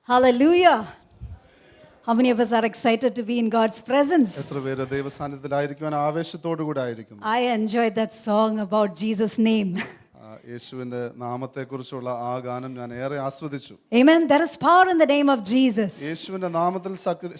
Hallelujah. How many of us are excited to be in God's presence? എത്ര പേര് ദൈവസാന്നിധ്യത്തിലായിരിക്കുവാൻ ആവേശത്തോടു കൂടെ ആയിരിക്കുന്നു? I enjoyed that song about Jesus' name. യേശുവിന്റെ നാമത്തെക്കുറിച്ചുള്ള ആ ഗാനം ഞാൻ ഏറെ ആസ്വദിച്ചു. Amen. There is power in the name of Jesus. യേശുവിന്റെ നാമത്തിൽ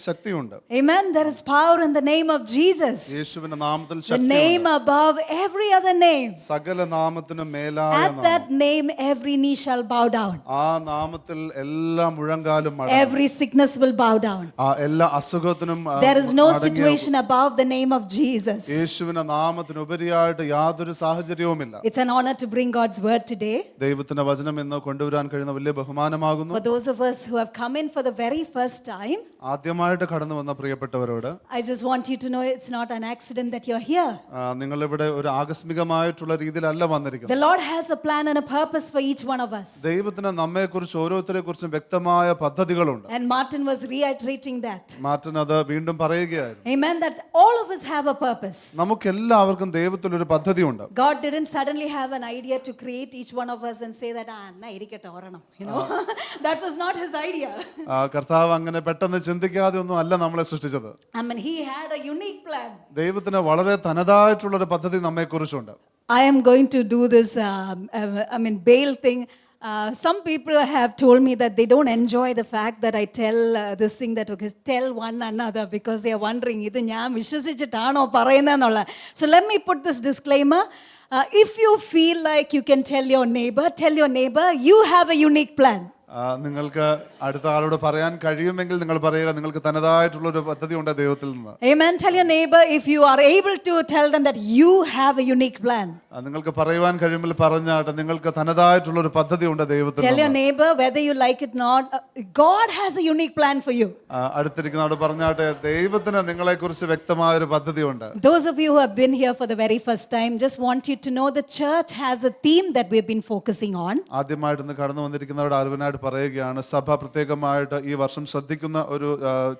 ശക്തിയുണ്ട്. Amen. There is power in the name of Jesus. യേശുവിന്റെ നാമത്തിൽ The ശക്തിയുണ്ട്. name above every other name. സകല നാമത്തിനും മേലായ At that name every knee shall bow down. ആ നാമത്തിൽ എല്ലാ മുഴങ്കാലും മടങ്ങും. Every sickness will bow down. എല്ലാ അസുഖത്തിനും There is no situation above the name of Jesus. യേശുവിന്റെ നാമത്തിനുപരിയായിട്ട് യാതൊരു സാഹചര്യവുമില്ല. It's an honor to bring God's word today. ദൈവത്തിന്റെ വചനം ഇന്ന് കൊണ്ടുവരാൻ കഴിയുന്ന വലിയ ബഹുമാനമാകുന്നു. For those of us who have come in for the very first time, ആദ്യമായിട്ട് കടന്നു വന്ന പ്രിയപ്പെട്ടവരോട് I just want you to know it's not an accident that you're here. നിങ്ങൾ ഇവിടെ ഒരു ആകസ്മികമായിട്ടുള്ള രീതിയിലല്ല വന്നിരിക്കുന്നത്. The Lord has a plan and a purpose for each one of us. ദൈവത്തിന് നമ്മെക്കുറിച്ച് ഓരോരുത്തരെക്കുറിച്ചും വ്യക്തമായ പദ്ധതികളുണ്ട്. And Martin was reiterating that. Martin അത് വീണ്ടും പറയുകയായിരുന്നു. Amen. That all of us have a purpose. നമുക്കെല്ലാവർക്കും ദൈവത്തിൽ ഒരു പദ്ധതിയുണ്ട്. God didn't suddenly have an idea to create each one of us and say that na irikette oranam, you know. That was not his idea. കർത്താവ് അങ്ങനെ പെട്ടെന്ന് ചിന്തിക്കാതെ ഒന്നും അല്ല നമ്മളെ സൃഷ്ടിച്ചത്. I mean, he had a unique plan. ദൈവത്തിന് വളരെ തനതായിട്ടുള്ള ഒരു പദ്ധതി നമ്മെക്കുറിച്ചുണ്ട്. I am going to do this bail thing. Some people have told me that they don't enjoy the fact that I tell this thing that okay, tell one another, because they are wondering idu njan vishwasichittaano parayunennulla. So let me put this disclaimer. If you feel like you can tell your neighbor you have a unique plan. നിങ്ങൾക്ക് അടുത്ത ആളോട് പറയാൻ കഴിയുമെങ്കിൽ നിങ്ങൾ പറയുക, നിങ്ങൾക്ക് തനതായിട്ടുള്ള ഒരു പദ്ധതി ഉണ്ട് ദൈവത്തിൽ നിന്ന്. Amen. Tell your neighbor if you are able to tell them that you have a unique plan. നിങ്ങൾക്ക് പറയുവാൻ കഴിയുമെങ്കിൽ പറഞ്ഞാട്ടെ, നിങ്ങൾക്ക് തനതായിട്ടുള്ള ഒരു പദ്ധതി ഉണ്ട് ദൈവത്തിൽ നിന്ന്. Tell your neighbor whether you like it or not, God has a unique plan for you. അടുത്തിരിക്കുന്നവരോട് പറഞ്ഞാട്ടെ, ദൈവത്തിന് നിങ്ങളെക്കുറിച്ച് വ്യക്തമായ ഒരു പദ്ധതി ഉണ്ട്. Those of you who have been here for the very first time, just want you to know the church has a theme that we've been focusing on. ആദ്യമായിട്ട് ഇന്ന് കടന്നു വന്നിരിക്കുന്നവരോട് അറിവിനായിട്ട് പറയുകയാണ്, സഭ പ്രത്യേകമായിട്ട് ഈ വർഷം ശ്രദ്ധിക്കുന്ന ഒരു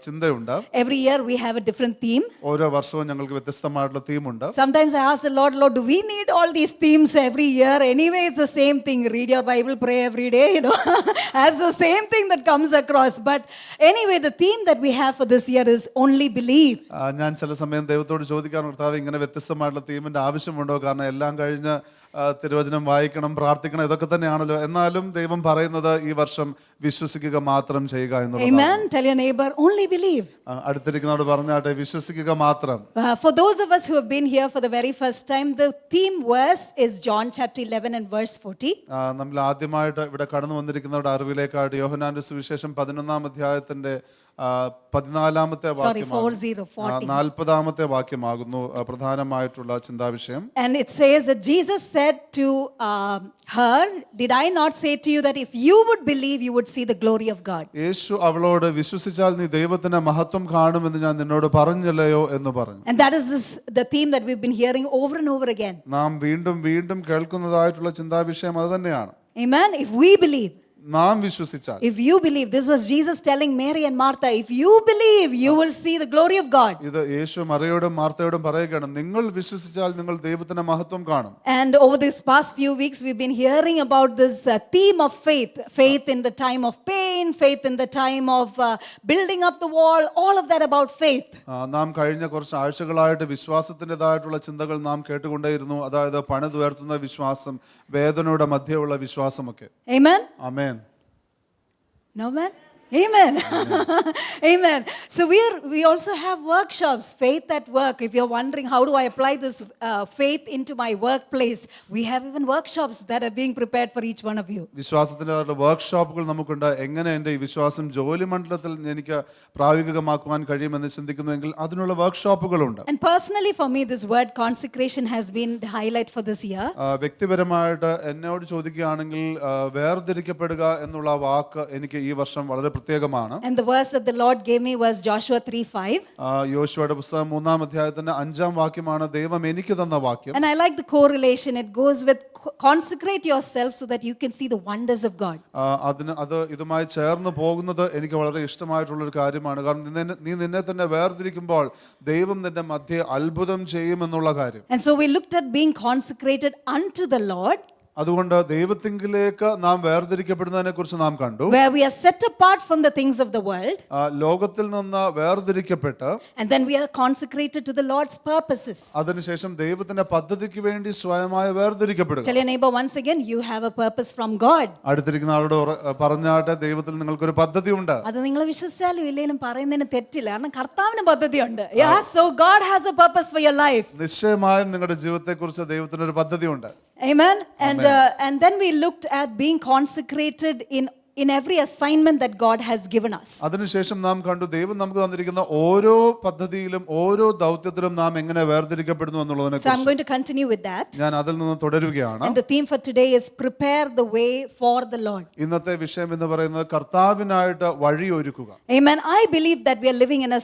ചിന്തയുണ്ട്. Every year we have a different theme. ഓരോ വർഷവും ഞങ്ങൾക്ക് വ്യത്യസ്തമായിട്ടുള്ള തീമുണ്ട്. Sometimes I ask the Lord, do we need all these themes every year? Anyway, it's the same thing. Read your Bible, pray every day, you know. That's the same thing that comes across. But anyway, the theme that we have for this year is only believe. ഞാൻ ചില സമയം ദൈവത്തോട് ചോദിക്കാറുണ്ട്, കർത്താവേ ഇങ്ങനെ വ്യത്യസ്തമായിട്ടുള്ള തീമിന്റെ ആവശ്യമുണ്ടോ? കാരണം എല്ലാം കഴിഞ്ഞ് തിരുവചനം വായിക്കണം, പ്രാർത്ഥിക്കണം, ഇതൊക്കെ തന്നെയാണല്ലോ. എന്നാലും ദൈവം പറയുന്നത് ഈ വർഷം വിശ്വസിക്കുക മാത്രം ചെയ്യുക എന്നുള്ളതാണ്. Amen. Tell your neighbor, only believe. അടുത്തിരിക്കുന്നവരോട് പറഞ്ഞാട്ടെ, വിശ്വസിക്കുക മാത്രം. For those of us who have been here for the very first time, the theme verse is John chapter 11 and verse 40. നമ്മൾ ആദ്യമായിട്ട് ഇവിടെ കടന്നു വന്നിരിക്കുന്നവരുടെ അറിവിലേക്കായിട്ട് യോഹന്നാന്റെ സുവിശേഷം 11-ാം അധ്യായത്തിന്റെ 14-ാമത്തെ വാക്യമാണ്, 40-ാമത്തെ വാക്യമാകുന്നു പ്രധാനമായിട്ടുള്ള ചിന്താവിഷയം. And it says that Jesus said to her, did I not say to you that if you would believe you would see the glory of God? യേശു അവളോട്, വിശ്വസിച്ചാൽ നീ ദൈവത്തിന്റെ മഹത്വം കാണുമെന്ന് ഞാൻ നിന്നോട് പറഞ്ഞില്ലയോ എന്ന് പറഞ്ഞു. And that is the theme that we've been hearing over and over again. നാം വീണ്ടും വീണ്ടും കേൾക്കുന്നതായിട്ടുള്ള ചിന്താവിഷയം അത് തന്നെയാണ്. Amen. If we believe, നാം വിശ്വസിച്ചാൽ, if you believe, this was Jesus telling Mary and Martha, if you believe you will see the glory of God. ഇത് യേശു മറിയോടും മാർത്തയോടും പറയുകയാണ്, നിങ്ങൾ വിശ്വസിച്ചാൽ നിങ്ങൾ ദൈവത്തിന്റെ മഹത്വം കാണും. And over these past few weeks we've been hearing about this theme of faith in the time of pain, faith in the time of building up the wall, all of that about faith. നാം കഴിഞ്ഞ കുറച്ച് ആഴ്ചകളായിട്ട് വിശ്വാസത്തിൻ്റെതായിട്ടുള്ള ചിന്തകൾ നാം കേട്ടുകൊണ്ടേയിരുന്നു. അതായത് പണിതുയർത്തുന്ന വിശ്വാസം, വേദനയുടെ മധ്യയുള്ള വിശ്വാസമൊക്കെ. Amen. Amen. No man? Amen. Amen. So we also have workshops, faith at work. If you're wondering how do I apply this faith into my workplace, we have even workshops that are being prepared for each one of you. വിശ്വാസത്തിന്റെ വർക്ക്ഷോപ്പുകൾ നമുക്കുണ്ട്. എങ്ങനെ എൻ്റെ ഈ വിശ്വാസം ജോലി മണ്ഡലത്തിൽ എനിക്ക് പ്രായോഗികമാക്കുവാൻ കഴിയുമെന്ന് ചിന്തിക്കുന്നുവെങ്കിൽ അതിനുള്ള വർക്ക്ഷോപ്പുകളുണ്ട്. And personally for me this word consecration has been the highlight for this year. വ്യക്തിപരമായിട്ട് എന്നോട് ചോദിക്കുകയാണെങ്കിൽ വേർതിരിക്കപ്പെടുക എന്നുള്ള വാക്ക് എനിക്ക് ഈ വർഷം വളരെ പ്രത്യേകമാണ്. And the verse that the Lord gave me was Joshua 3:5. യോശുവയുടെ പുസ്തകം 3-ാം അധ്യായത്തിന്റെ 5-ാം വാക്യമാണ് ദൈവം എനിക്ക് തന്ന വാക്യം. And I like the correlation. It goes with consecrate yourself so that you can see the wonders of God. അത് ഇതുമായി ചേർന്ന് പോകുന്നത് എനിക്ക് വളരെ ഇഷ്ടമായിട്ടുള്ള ഒരു കാര്യമാണ്. കാരണം നീ നിന്നെ തന്നെ വേർതിരിക്കുമ്പോൾ ദൈവം നിന്റെ മധ്യേ അത്ഭുതം ചെയ്യുമെന്നുള്ള കാര്യം. And so we looked at being consecrated unto the Lord. അതുകൊണ്ട് ദൈവത്തിങ്കിലേക്ക് നാം വേർതിരിക്കപ്പെടുന്നതിനെ കുറിച്ച് നാം കണ്ടു. where we are set apart from the things of the world, ലോകത്തിൽ നിന്ന് വേർതിരിക്കപ്പെട്ട് and then we are consecrated to the Lord's purposes. അതിനുശേഷം ദൈവത്തിന്റെ പദ്ധതിക്ക് വേണ്ടി സ്വയമായി വേർതിരിക്കപ്പെടുക. Tell your neighbor once again, you have a purpose from God. അടുത്തിരിക്കുന്ന ആളോട് പറഞ്ഞാട്ടെ, ദൈവത്തിൽ നിങ്ങൾക്കൊരു പദ്ധതിയുണ്ട്. അത് നിങ്ങൾ വിശ്വസിച്ചാലും ഇല്ലെങ്കിലും പറയുന്നതിന് തെറ്റില്ല, കാരണം കർത്താവിന് പദ്ധതിയുണ്ട്. Yeah, so God has a purpose for your life. നിശ്ചയമായും നിങ്ങളുടെ ജീവിതത്തെക്കുറിച്ച് ദൈവത്തിന് ഒരു പദ്ധതിയുണ്ട്. Amen. And then we looked at being consecrated in every assignment that God has given us. അതിനുശേഷം നാം കണ്ടു ദൈവം നമുക്ക് തന്നിരിക്കുന്ന ഓരോ പദ്ധതിയിലും ഓരോ ദൗത്യത്തിലും നാം എങ്ങനെ വേർതിരിക്കപ്പെടുന്നു എന്നുള്ളതിനെ So I'm going to continue with that. ഞാൻ അതിൽ നിന്ന് തുടരുകയാണ്. And the theme for today is prepare the way for the Lord. ഇന്നത്തെ വിഷയം എന്ന് പറയുന്നത് കർത്താവിനായിട്ട് വഴി ഒരുക്കുക. Amen. I believe that we are living in a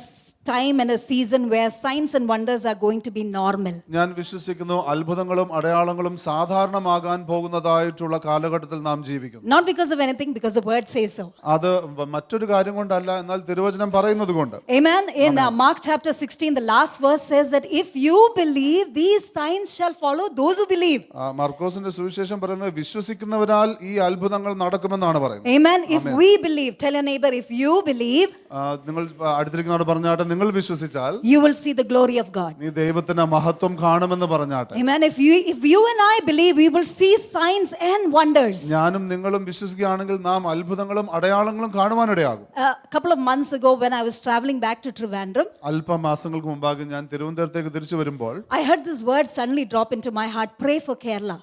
time and a season where signs and wonders are going to be normal. ഞാൻ വിശ്വസിക്കുന്നു അത്ഭുതങ്ങളും അടയാളങ്ങളും സാധാരണമാകാൻ പോകുന്നതായിട്ടുള്ള കാലഘട്ടത്തിൽ നാം ജീവിക്കുന്നു. Not because of anything, because the word says so. അത് മറ്റൊരു കാര്യം കൊണ്ടല്ല, എന്നാൽ തിരുവചനം പറയുന്നത് കൊണ്ട്. Amen. In Mark chapter 16, the last verse says that if you believe, these signs shall follow those who believe. മർക്കോസിന്റെ സുവിശേഷം പറയുന്നത് വിശ്വസിക്കുന്നവരാൽ ഈ അത്ഭുതങ്ങൾ നടക്കുമെന്നാണ് പറയുന്നത്. Amen. If we believe, tell your neighbor, if you believe, നിങ്ങൾ അടുത്തിരിക്കുന്നവരോട് പറഞ്ഞാട്ടെ, നിങ്ങൾ വിശ്വസിച്ചാൽ you will see the glory of God. നീ ദൈവത്തിന്റെ മഹത്വം കാണുമെന്ന് പറഞ്ഞാട്ടെ. Amen. If you and I believe, we will see signs and wonders. ഞാനും നിങ്ങളും വിശ്വസിക്കുകയാണെങ്കിൽ നാം അത്ഭുതങ്ങളും അടയാളങ്ങളും കാണുവാനിടയാകും. A couple of months ago, when I was traveling back to Trivandrum, അല്പമാസങ്ങൾക്ക് മുമ്പാകെ ഞാൻ തിരുവനന്തപുരത്തേക്ക് തിരിച്ചു വരുമ്പോൾ I heard this word suddenly drop into my heart: pray for Kerala.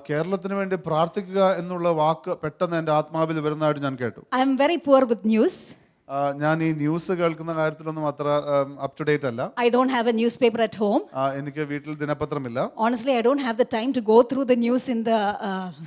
കേരളത്തിന് വേണ്ടി പ്രാർത്ഥിക്കുക എന്നുള്ള വാക്ക് പെട്ടെന്ന് എൻ്റെ ആത്മാവിൽ വരുന്നതായിട്ട് ഞാൻ കേട്ടു. I am very poor with news. ഞാൻ ഈ ന്യൂസ് കേൾക്കുന്ന കാര്യത്തിലൊന്നും അത്ര അപ് ടു ഡേറ്റ് അല്ല. I don't have a newspaper at home. എനിക്ക് വീട്ടിൽ ദിനപത്രമില്ല. Honestly, I don't have the time to go through the news in the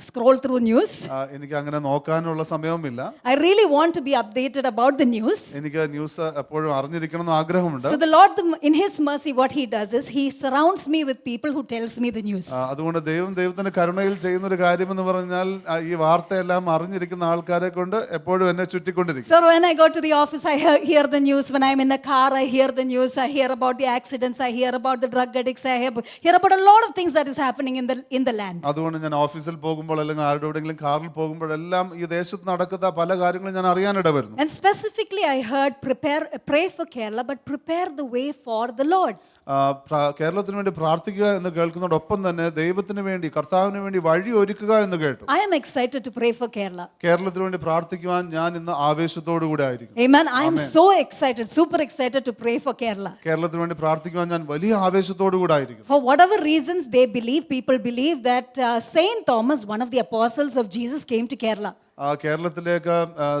scroll through news. എനിക്ക് അങ്ങനെ നോക്കാനുള്ള സമയവുമില്ല. I really want to be updated about the news. എനിക്ക് news എപ്പോഴും അറിഞ്ഞിരിക്കണം എന്ന് ആഗ്രഹമുണ്ട്. So the Lord, in His mercy, what He does is He surrounds me with people who tells me the news. അതുകൊണ്ട് ദൈവത്തിന്റെ കരുണയിൽ ചെയ്യുന്ന ഒരു കാര്യം എന്ന് പറഞ്ഞാൽ ഈ വാർത്തയെല്ലാം അറിഞ്ഞിരിക്കുന്ന ആൾക്കാരെ കൊണ്ട് എപ്പോഴും എന്നെ ചുറ്റിക്കൊണ്ടിരിക്കും. So when I go to the office, I hear the news. When I'm in a car, I hear the news. I hear about the accidents. I hear about the drug addicts. I hear about a lot of things that is happening in the land. അതുകൊണ്ട് ഞാൻ ഓഫീസിൽ പോകുമ്പോൾ അല്ലെങ്കിൽ ആരുടെയെങ്കിലും കാറിൽ പോകുമ്പോഴെല്ലാം ഈ ദേശത്ത് നടക്കുന്ന പല കാര്യങ്ങളും ഞാൻ അറിയാനിട വരുന്നു. And specifically, I heard pray for Kerala, but prepare the way for the Lord. കേരളത്തിന് വേണ്ടി പ്രാർത്ഥിക്കുക എന്ന് കേൾക്കുന്നതോടൊപ്പം തന്നെ ദൈവത്തിന് വേണ്ടി, കർത്താവിന് വേണ്ടി വഴി ഒരുക്കുക എന്ന് കേട്ടു. I am excited to pray for Kerala. കേരളത്തിന് വേണ്ടി പ്രാർത്ഥിക്കുവാൻ ഞാൻ ഇന്ന് ആവേശത്തോടു കൂടെ ആയിരിക്കും. Amen. I am so excited, super excited to pray for Kerala. കേരളത്തിന് വേണ്ടി പ്രാർത്ഥിക്കുവാൻ ഞാൻ വലിയ ആവേശത്തോടു കൂടെ ആയിരിക്കും. For whatever reasons people believe that Saint Thomas, one of the apostles of Jesus, came to Kerala. കേരളത്തിലേക്ക്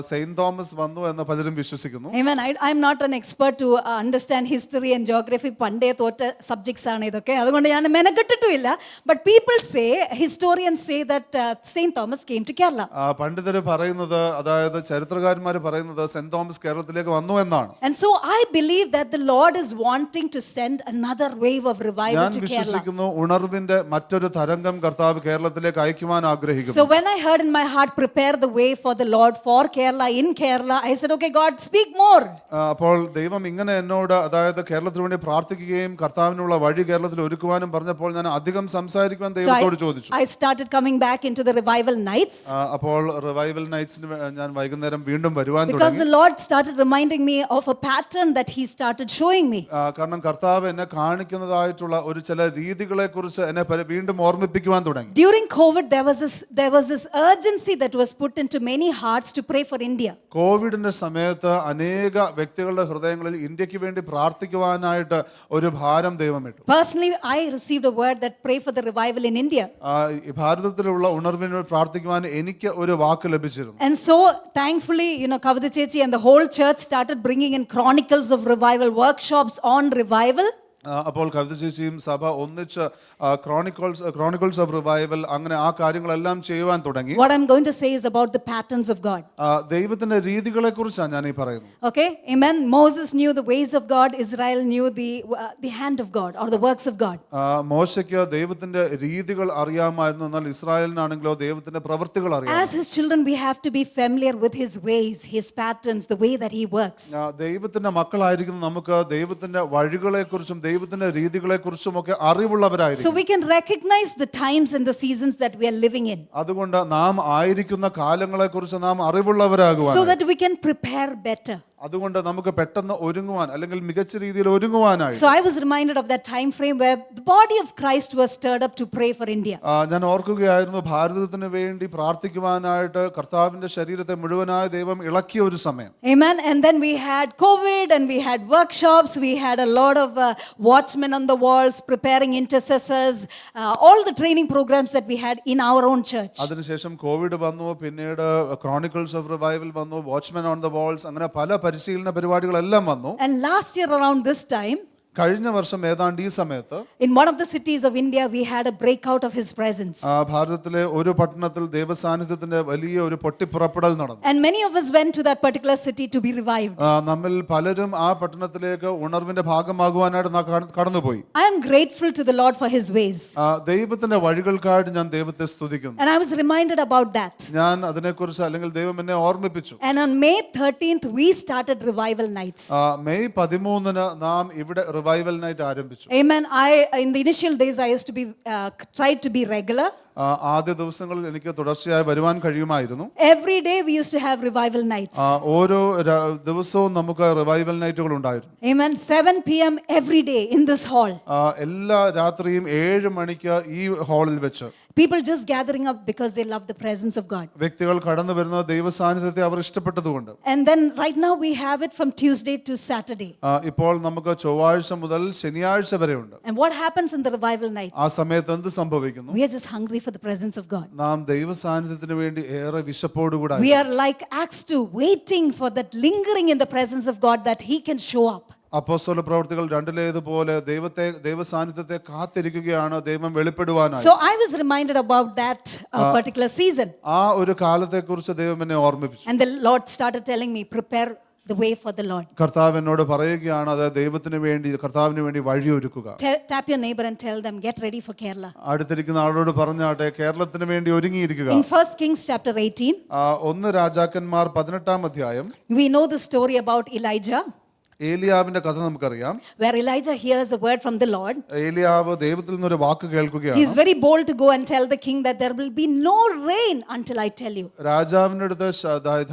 സെയിന്റ് തോമസ് വന്നു എന്ന് പലരും വിശ്വസിക്കുന്നു. Amen. I'm not an expert to understand history and geography. പണ്ടേ തോറ്റ സബ്ജക്ട്സ് ആണ് ഇതൊക്കെ, അതുകൊണ്ട് ഞാൻ മെനക്കെട്ടിട്ടുമില്ല. But people say, historians say that Saint Thomas came to Kerala. പണ്ഡിതർ പറയുന്നത്, അതായത് ചരിത്രകാരന്മാർ പറയുന്നത് സെന്റ് തോമസ് കേരളത്തിലേക്ക് വന്നു എന്നാണ്. And so I believe that the Lord is wanting to send another wave of revival ഞാൻ to Kerala. വിശ്വസിക്കുന്നു ഉണർവിന്റെ മറ്റൊരു തരംഗം കർത്താവ് കേരളത്തിലേക്ക് അയക്കുവാൻ ആഗ്രഹിക്കുന്നു. So when I heard in my heart, prepare the way for the Lord for Kerala, in Kerala, I said, okay God, speak more. അപ്പോൾ ദൈവം ഇങ്ങനെ എന്നോട്, അതായത് കേരളത്തിന് വേണ്ടി പ്രാർത്ഥിക്കുകയും കർത്താവിനുള്ള വഴി കേരളത്തിൽ ഒരുക്കുവാനും പറഞ്ഞപ്പോൾ ഞാൻ അധികം സംസാരിക്കുവാൻ ദൈവത്തോട് ചോദിച്ചു. I started coming back into the revival nights. അപ്പോൾ റിവൈവൽ നൈറ്റ്സിന് ഞാൻ വൈകുന്നേരം വീണ്ടും വരുവാൻ Because തുടങ്ങി. the Lord started reminding me of a pattern that He started showing me. കാരണം കർത്താവ് എന്നെ കാണിക്കുന്നതായിട്ടുള്ള ഒരു ചില രീതികളെ കുറിച്ച് എന്നെ വീണ്ടും ഓർമ്മിപ്പിക്കുവാൻ തുടങ്ങി. During COVID, there was this urgency that was put into many hearts to pray for India. കോവിഡിന്റെ സമയത്ത് അനേക വ്യക്തികളുടെ ഹൃദയങ്ങളിൽ ഇന്ത്യക്ക് വേണ്ടി പ്രാർത്ഥിക്കുവാനായിട്ട് ഒരു ഭാരം ദൈവം ഇട്ടു. Personally, I received a word that pray for the revival in India. ഭാരതത്തിലുള്ള ഉണർവിന് പ്രാർത്ഥിക്കുവാൻ എനിക്ക് ഒരു വാക്ക് ലഭിച്ചിരുന്നു. And so thankfully, Kavita Chechi and the whole church started bringing in chronicles of revival, workshops on revival. അപ്പോൾ കവിത ചേച്ചിയും സഭ ഒന്നിച്ച് ക്രോണിക്കിൾസ് ഓഫ് റിവൈവൽ അങ്ങനെ ആ കാര്യങ്ങളെല്ലാം ചെയ്യുവാൻ തുടങ്ങി. What I'm going to say is about the patterns of God. ദൈവത്തിന്റെ രീതികളെ കുറിച്ചാണ് ഞാൻ ഈ പറയുന്നത്. Okay, amen. Moses knew the ways of God. Israel knew the hand of God or the works of God. മോശയ്ക്ക് ദൈവത്തിന്റെ രീതികൾ അറിയാമായിരുന്നു, എന്നാൽ ഇസ്രായേലിനാണെങ്കിലോ ദൈവത്തിന്റെ പ്രവൃത്തികൾ അറിയാം. As His children, we have to be familiar with His ways, His patterns, the way that He works. ദൈവത്തിന്റെ മക്കളായിരിക്കുന്ന നമുക്ക് ദൈവത്തിന്റെ വഴികളെ കുറിച്ചും ദൈവത്തിന്റെ രീതികളെ കുറിച്ചും ഒക്കെ അറിവുള്ളവരായിരിക്കും. So we can recognize the times and the seasons that we are living in, അതുകൊണ്ട് നാം ആയിരിക്കുന്ന കാലങ്ങളെ കുറിച്ച് നാം അറിവുള്ളവരാകുവാൻ, so that we can prepare better. അതുകൊണ്ട് നമുക്ക് പെട്ടെന്ന് ഒരുങ്ങുവാൻ അല്ലെങ്കിൽ മികച്ച രീതിയിൽ ഒരുങ്ങുവാനായി. So I was reminded of that time frame where the body of Christ was stirred up to pray for India. ഞാൻ ഓർക്കുകയായിരുന്നു ഭാരതത്തിന് വേണ്ടി പ്രാർത്ഥിക്കുവാനായിട്ട് കർത്താവിന്റെ ശരീരത്തെ മുഴുവനായി ദൈവം ഇളക്കിയ ഒരു സമയം. Amen. And then we had COVID and we had workshops. We had a lot of watchmen on the walls, preparing intercessors, all the training programs that we had in our own church. അതിനുശേഷം Covid വന്നു, പിന്നീട് chronicles of revival വന്നു, watchmen on the walls, അങ്ങനെ പല പരിശീലന പരിപാടികളെല്ലാം വന്നു. And last year around this time, കഴിഞ്ഞ വർഷം ഏതാണ്ട് ഈ സമയത്ത് in one of the cities of India, we had a breakout of His presence. ഭാരതത്തിലെ ഒരു പട്ടണത്തിൽ ദൈവസാന്നിധ്യത്തിന്റെ വലിയ ഒരു പൊട്ടിപ്പുറപ്പെടൽ നടന്നു. And many of us went to that particular city to be revived. നമ്മിൽ പലരും ആ പട്ടണത്തിലേക്ക് ഉണർവിന്റെ ഭാഗമാകുവാനായിട്ട് കടന്നുപോയി. I am grateful to the Lord for His ways. ദൈവത്തിന്റെ വഴികൾക്കായിട്ട് ഞാൻ ദൈവത്തെ സ്തുതിക്കുന്നു. And I was reminded about that. ഞാൻ അതിനെക്കുറിച്ച് അല്ലെങ്കിൽ ദൈവം എന്നെ ഓർമ്മിപ്പിച്ചു. And on May 13th, we started revival nights. May 13 നാം ഇവിടെ റിവൈവൽ നൈറ്റ് ആരംഭിച്ചു. Amen. In the initial days, I used to be tried to be regular. ആദ്യ ദിവസങ്ങളിൽ എനിക്ക് തുടർച്ചയായി വരുവാൻ കഴിയുമായിരുന്നു. Every day we used to have revival nights. ഓരോ ദിവസവും നമുക്ക് റിവൈവൽ നൈറ്റുകൾ ഉണ്ടായിരുന്നു. Amen. 7 p.m. every day in this hall. എല്ലാ രാത്രിയും 7 മണിക്ക് ഈ ഹാളിൽ വെച്ച് People just gathering up because they love the presence of God. വ്യക്തികൾ കടന്നു വരുന്ന ദൈവ സാന്നിധ്യത്തെ അവർ ഇഷ്ടപ്പെട്ടതുകൊണ്ട്. And then right now we have it from Tuesday to Saturday. ഇപ്പോൾ നമുക്ക് ചൊവ്വാഴ്ച മുതൽ ശനിയാഴ്ച വരെ ഉണ്ട്. And what happens in the revival nights? ആ സമയത്ത് എന്ത് സംഭവിക്കുന്നു? We are just hungry for the presence of God. നാം ദൈവ സാന്നിധ്യത്തിന് വേണ്ടി ഏറെ വിശപ്പോടുകൂടി We are like Acts 2, waiting for that lingering in the presence of God that He can show up. അപ്പോസ്തല പ്രവർത്തികൾ 2 ദൈവ സാന്നിധ്യത്തെ കാത്തിരിക്കുകയാണ് ദൈവം വെളിപ്പെടുവാനായി. So I was reminded about that particular season. ആ ഒരു കാലത്തെക്കുറിച്ച് ദൈവം എന്നെ ഓർമ്മിപ്പിച്ചു. And the Lord started telling me, prepare the way for the Lord. കർത്താവ് എന്നോട് പറയുകയാണ്, അത് ദൈവത്തിന് വേണ്ടി, കർത്താവിന് വേണ്ടി വഴിയൊരുക്കുക. Tap your neighbor and tell them, get ready for Kerala. അടുത്തിരിക്കുന്ന ആളോട് പറഞ്ഞാട്ടെ, കേരളത്തിന് വേണ്ടി ഒരുങ്ങിയിരിക്കുക. In 1 Kings chapter 18, 1 രാജാക്കന്മാർ 18 അധ്യായം, we know the story about Elijah. ഏലിയാവിന്റെ കഥ നമുക്കറിയാം. Where Elijah hears a word from the Lord. ഏലിയാവ് ദൈവത്തിൽ നിന്നൊരു വാക്ക് കേൾക്കുകയാണ്. He is very bold to go and tell the king that there will be no rain until I tell you. രാജാവിന്റെ അടുത്ത്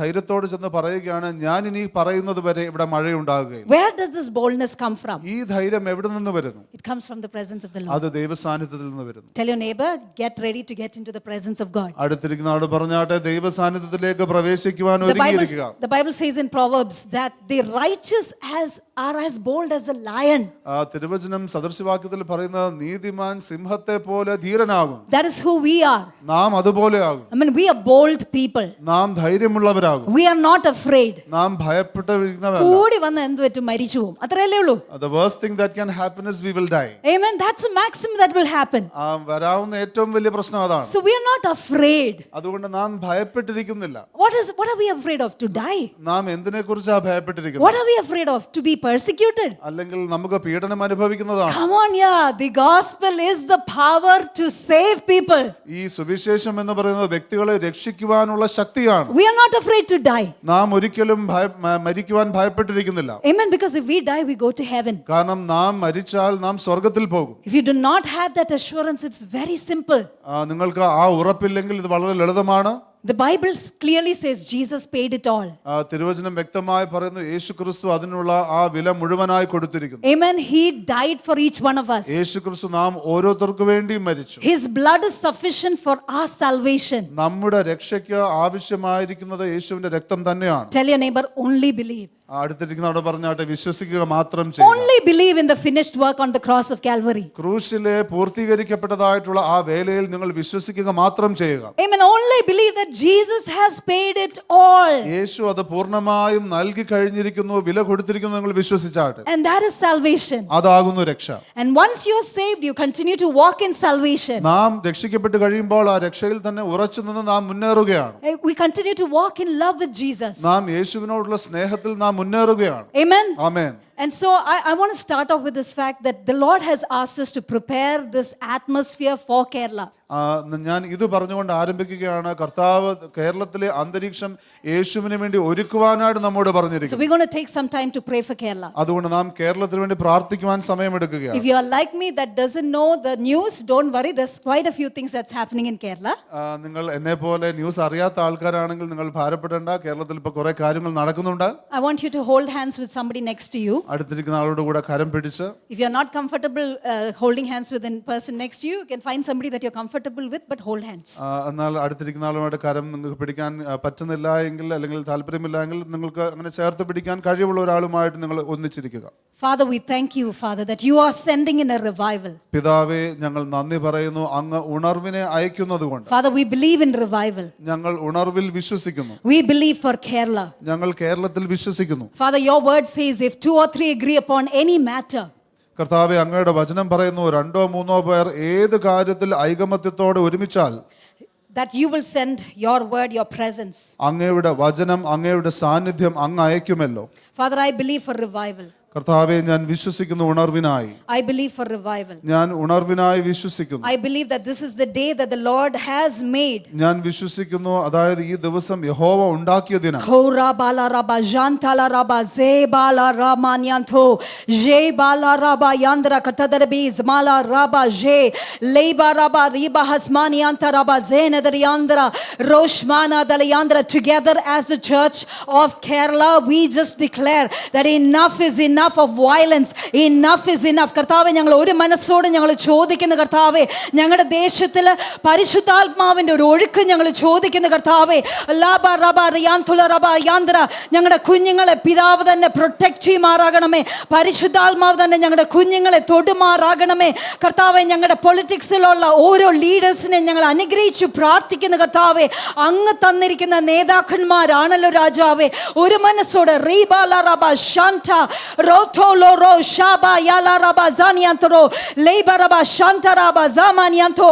ധൈര്യത്തോട് ചെന്ന് പറയുകയാണ്, ഞാൻ ഇനി പറയുന്നത് വരെ ഇവിടെ മഴയുണ്ടാകുകയില്ല. Where does this boldness come from? ഈ ധൈര്യം എവിടെ നിന്ന് വരുന്നു? It comes from the presence of the Lord. അത് ദൈവസാന്നിധ്യത്തിൽ നിന്ന് വരുന്നു. Tell your neighbor, get ready to get into the presence of God. അടുത്തിരിക്കുന്ന ആളോട് പറഞ്ഞാട്ടെ, ദൈവസാന്നിധ്യത്തിലേക്ക് പ്രവേശിക്കുവാൻ ഒരുങ്ങിയിരിക്കുക. The Bible says in Proverbs that the righteous are as bold as a lion. തിരുവചനം സദൃശവാക്യത്തിൽ പറയുന്നത്, നീതിമാൻ സിംഹത്തെ പോലെ ധീരനാകും. That is who we are. നാം അതുപോലെ ആകും. I mean, we are bold people. നാം ധൈര്യമുള്ളവരാകും. We are not afraid. നാം ഭയപ്പെട്ടിരിക്കുന്നവരല്ല. കൂടി വന്ന് എന്ത് പറ്റും? മരിച്ചു പോകും. അത്രയല്ലേ ഉള്ളൂ. The worst thing that can happen is we will die. Amen. That's a maximum that will happen. വരാവുന്ന ഏറ്റവും വലിയ പ്രശ്നം അതാണ്. So we are not afraid. അതുകൊണ്ട് നാം ഭയപ്പെട്ടിരിക്കുന്നില്ല. What are we afraid of? To die? നാം എന്തിനെക്കുറിച്ചാ ഭയപ്പെട്ടിരിക്കുന്നത്? What are we afraid of? To be persecuted? അല്ലെങ്കിൽ നമുക്ക് പീഡനം അനുഭവിക്കുന്നതാണ്. Come on, yeah. The gospel is the power to save people. ഈ സുവിശേഷം എന്ന് പറയുന്നത് വ്യക്തികളെ രക്ഷിക്കുവാനുള്ള ശക്തിയാണ്. We are not afraid to die. നാം ഒരിക്കലും മരിക്കുവാൻ ഭയപ്പെട്ടിരിക്കുന്നില്ല. Amen. Because if we die, we go to heaven. കാരണം നാം മരിച്ചാൽ നാം സ്വർഗ്ഗത്തിൽ പോകും. If you do not have that assurance, it's very simple. നിങ്ങൾക്ക് ആ ഉറപ്പില്ലെങ്കിൽ ഇത് വളരെ ലളിതമാണ്. The Bible clearly says Jesus paid it all. തിരുവചനം വ്യക്തമായി പറയുന്നു, യേശുക്രിസ്തു അതിനുള്ള ആ വില മുഴുവനായി കൊടുത്തിരിക്കുന്നു. Amen. He died for each one of us. യേശുക്രിസ്തു നാം ഓരോരുത്തർക്കു വേണ്ടി മരിച്ചു. His blood is sufficient for our salvation. നമ്മുടെ രക്ഷയ്ക്ക് ആവശ്യമായിരിക്കുന്നത് യേശുവിന്റെ രക്തം തന്നെയാണ്. Tell your neighbor, only believe. അടുത്തിരിക്കുന്നവിടെ പറഞ്ഞാട്ടെ, വിശ്വസിക്കുക മാത്രം ചെയ്യുക. Only believe in the finished work on the cross of Calvary. ക്രൂശിലെ പൂർത്തീകരിക്കപ്പെട്ടതായിട്ടുള്ള ആ വേലയിൽ നിങ്ങൾ വിശ്വസിക്കുക മാത്രം ചെയ്യുക. Amen. Only believe that Jesus has paid it all. യേശു അത് പൂർണ്ണമായും നൽകി കഴിഞ്ഞിരിക്കുന്നു, വില കൊടുത്തിരിക്കുന്നു, നിങ്ങൾ വിശ്വസിച്ചാട്ടെ. And that is salvation. അതാകുന്നു രക്ഷ. And once you are saved, you continue to walk in salvation. നാം രക്ഷിക്കപ്പെട്ട് കഴിയുമ്പോൾ ആ രക്ഷയിൽ തന്നെ ഉറച്ചു നിന്ന് നാം മുന്നേറുകയാണ്. We continue to walk in love with Jesus. നാം യേശുവിനോടുള്ള സ്നേഹത്തിൽ നാം മുന്നേറുകയാണ്. Amen. Amen. And so I want to start off with this fact that the Lord has asked us to prepare this atmosphere for Kerala. ഞാൻ ഇത് പറഞ്ഞുകൊണ്ട് ആരംഭിക്കുകയാണ്. കർത്താവ് കേരളത്തിലെ അന്തരീക്ഷം യേശുവിന് വേണ്ടി ഒരുക്കുവാനായിട്ട് നമ്മോട് So പറഞ്ഞിരിക്കുന്നു. we're going to take some time to pray for Kerala. അതുകൊണ്ട് നാം കേരളത്തിന് വേണ്ടി പ്രാർത്ഥിക്കുവാൻ സമയമെടുക്കുകയാണ്. If you are like me that doesn't know the news, don't worry. There's quite a few things that's happening in Kerala. നിങ്ങൾ എന്നെ പോലെ news അറിയാത്ത ആൾക്കാരാണെങ്കിൽ നിങ്ങൾ ഭാരപ്പെടേണ്ട. കേരളത്തിൽ ഇപ്പോൾ കുറെ കാര്യങ്ങൾ നടക്കുന്നുണ്ട്. I want you to hold hands with somebody next to you. അടുത്തിരിക്കുന്ന ആളോട് കൂടെ കരം പിടിച്ച്. If you're not comfortable holding hands with a person next to you, you can find somebody that you're comfortable with, but hold hands. എന്നാൽ അടുത്തിരിക്കുന്ന ആളുമായിട്ട് കരം നിങ്ങൾക്ക് പിടിക്കാൻ പറ്റുന്നില്ല എങ്കിൽ അല്ലെങ്കിൽ താല്പര്യമില്ല എങ്കിൽ നിങ്ങൾക്ക് അങ്ങനെ ചേർത്ത് പിടിക്കാൻ കഴിവുള്ള ഒരാളുമായിട്ട് നിങ്ങൾ ഒന്നിച്ചിരിക്കുക. Father, we thank you, Father, that you are sending in a revival. പിതാവേ, ഞങ്ങൾ നന്ദി പറയുന്നു അങ്ങ് ഉണർവിനെ അയക്കുന്നതുകൊണ്ട്. Father, we believe in revival. ഞങ്ങൾ ഉണർവിൽ വിശ്വസിക്കുന്നു. We believe for Kerala. ഞങ്ങൾ കേരളത്തിൽ വിശ്വസിക്കുന്നു. Father, your word says if 2 or 3 agree upon any matter, കർത്താവെ, അങ്ങയുടെ വചനം പറയുന്നു 2 or 3 പേർ ഏത് കാര്യത്തിൽ ഐകമത്യത്തോടെ ഒരുമിച്ചാൽ that you will send your word, your presence. അങ്ങയുടെ വചനം, അങ്ങയുടെ സാന്നിധ്യം അങ്ങ് അയക്കുമല്ലോ. Father, I believe for revival. കർത്താവെ, ഞാൻ വിശ്വസിക്കുന്നു ഉണർവിനായി. I believe for revival. ഞാൻ ഉണർവിനായി വിശ്വസിക്കുന്നു. I believe that this is the day that the Lord has made. ഞാൻ വിശ്വസിക്കുന്നു, അതായത് ഈ ദിവസം യഹോവ ഉണ്ടാക്കിയ ദിനം. Khora bala raba jantala raba ze bala ramanyanto je bala raba yandra katadarabi zmala raba je leba raba riba hasmanianta raba zenadri yandra roshmana dalayandra. Together as the church of Kerala, we just declare that enough is enough of violence. Enough is enough. കർത്താവേ, ഞങ്ങൾ ഒരു മനസ്സോടെ ഞങ്ങൾ ചോദിക്കുന്ന കർത്താവേ, ഞങ്ങളുടെ ദേശത്തിൽ പരിശുദ്ധാത്മാവിന്റെ ഒരു ഒഴുക്ക് ഞങ്ങൾ ചോദിക്കുന്ന കർത്താവേ, ലാബ റബ റിയാന്തുല റബ യാന്ദ്ര, ഞങ്ങളുടെ കുഞ്ഞുങ്ങളെ പിതാവ് തന്നെ പ്രൊട്ടക്ട് ചെയ്യുമാറാകണമേ. പരിശുദ്ധാത്മാവ് തന്നെ ഞങ്ങളുടെ കുഞ്ഞുങ്ങളെ തൊടുമാറാകണമേ. കർത്താവേ, ഞങ്ങളുടെ പൊളിറ്റിക്സിലുള്ള ഓരോ ലീഡേഴ്സിനെ ഞങ്ങൾ അനുഗ്രഹിച്ചു പ്രാർത്ഥിക്കുന്ന കർത്താവേ, അങ്ങ് തന്നിരിക്കുന്ന നേതാക്കന്മാരാണല്ലോ രാജാവേ. ഒരു മനസ്സോടെ റീബാല റബ ശാന്ത റോഥോലോ റോ ഷാബ യാല റബ സാനിയന്തോ ലേബ റബ ശാന്ത റബ സാമാനിയന്തോ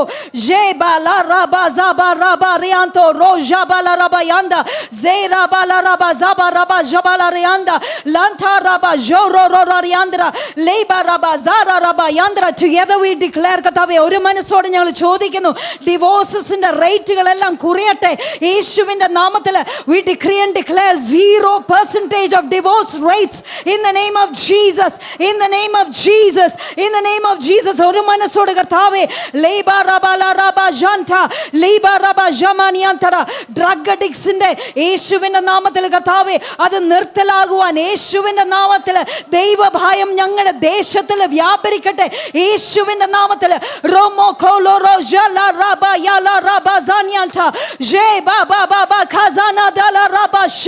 ജേബ ല റബ സബ റബ റിയാന്തോ റോ ജബ ല റബ യാന്ത ജേ റബ ല റബ സബ റബ ജബ ല റിയാന്ത ലന്ത റബ ജോ റോ റോ റിയാന്ത്ര ലേബ റബ സാര റബ യാന്ത്ര. Together we declare കർത്താവേ, ഒരു മനസ്സോടെ ഞങ്ങൾ ചോദിക്കുന്നു, ഡിവോഴ്സസിന്റെ റേറ്റുകളെല്ലാം കുറയട്ടെ യേശുവിന്റെ നാമത്തിൽ. We decree and declare 0% of divorce rates in the name of Jesus. In the name of Jesus. In the name of Jesus. ഒരു മനസ്സോടെ കർത്താവേ, ലേബ റബ ല റബ ജാന്ത ലേബ റബ ജമാനിയന്തര ഡ്രഗ് അഡിക്ട്സിന്റെ യേശുവിന്റെ നാമത്തിൽ കർത്താവേ, അത് നിർത്തലാകുവാൻ യേശുവിന്റെ നാമത്തിൽ ദൈവഭയം ഞങ്ങളുടെ ദേശത്തിൽ വ്യാപരിക്കട്ടെ യേശുവിന്റെ നാമത്തിൽ. റോമോ കോലോ റോജല റബ യാല റബ സാനിയന്ത ജേ ബാബ ബാബ ഖസാന ദല റബ ഷ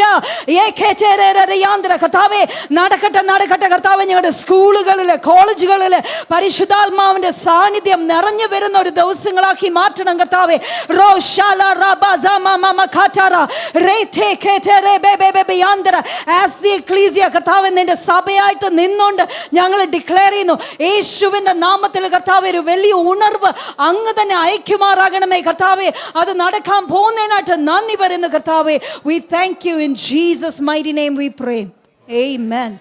യേകേറ്റേരര യാന്ദ്ര. കർത്താവേ, നടക്കട്ടെ നടക്കട്ടെ കർത്താവേ. ഞങ്ങളുടെ സ്കൂളുകളിൽ കോളേജുകളിൽ പരിശുദ്ധാത്മാവിന്റെ സാന്നിധ്യം നിറഞ്ഞു വരുന്ന ഒരു ദിവസങ്ങളാക്കി മാറ്റണം കർത്താവേ. റോഷാല റബ സമമ ഖാറ്ററ രേതേ കേറ്റരെ ബേബേ യാന്ദ്ര. ആസ് ദി എക്ലീസിയ കർത്താവേ, നിന്റെ സഭയായിട്ട് നിന്നുകൊണ്ട് ഞങ്ങൾ ഡിക്ലെയർ ചെയ്യുന്നു യേശുവിന്റെ നാമത്തിൽ കർത്താവേ, ഒരു വലിയ ഉണർവ് അങ്ങ് തന്നെ അയക്കുമാറാകണമേ കർത്താവേ. അത് നടക്കാൻ പോകുന്നതിനായിട്ട് നന്ദി പറയുന്നു കർത്താവേ. We thank you in Jesus mighty name we pray. Amen.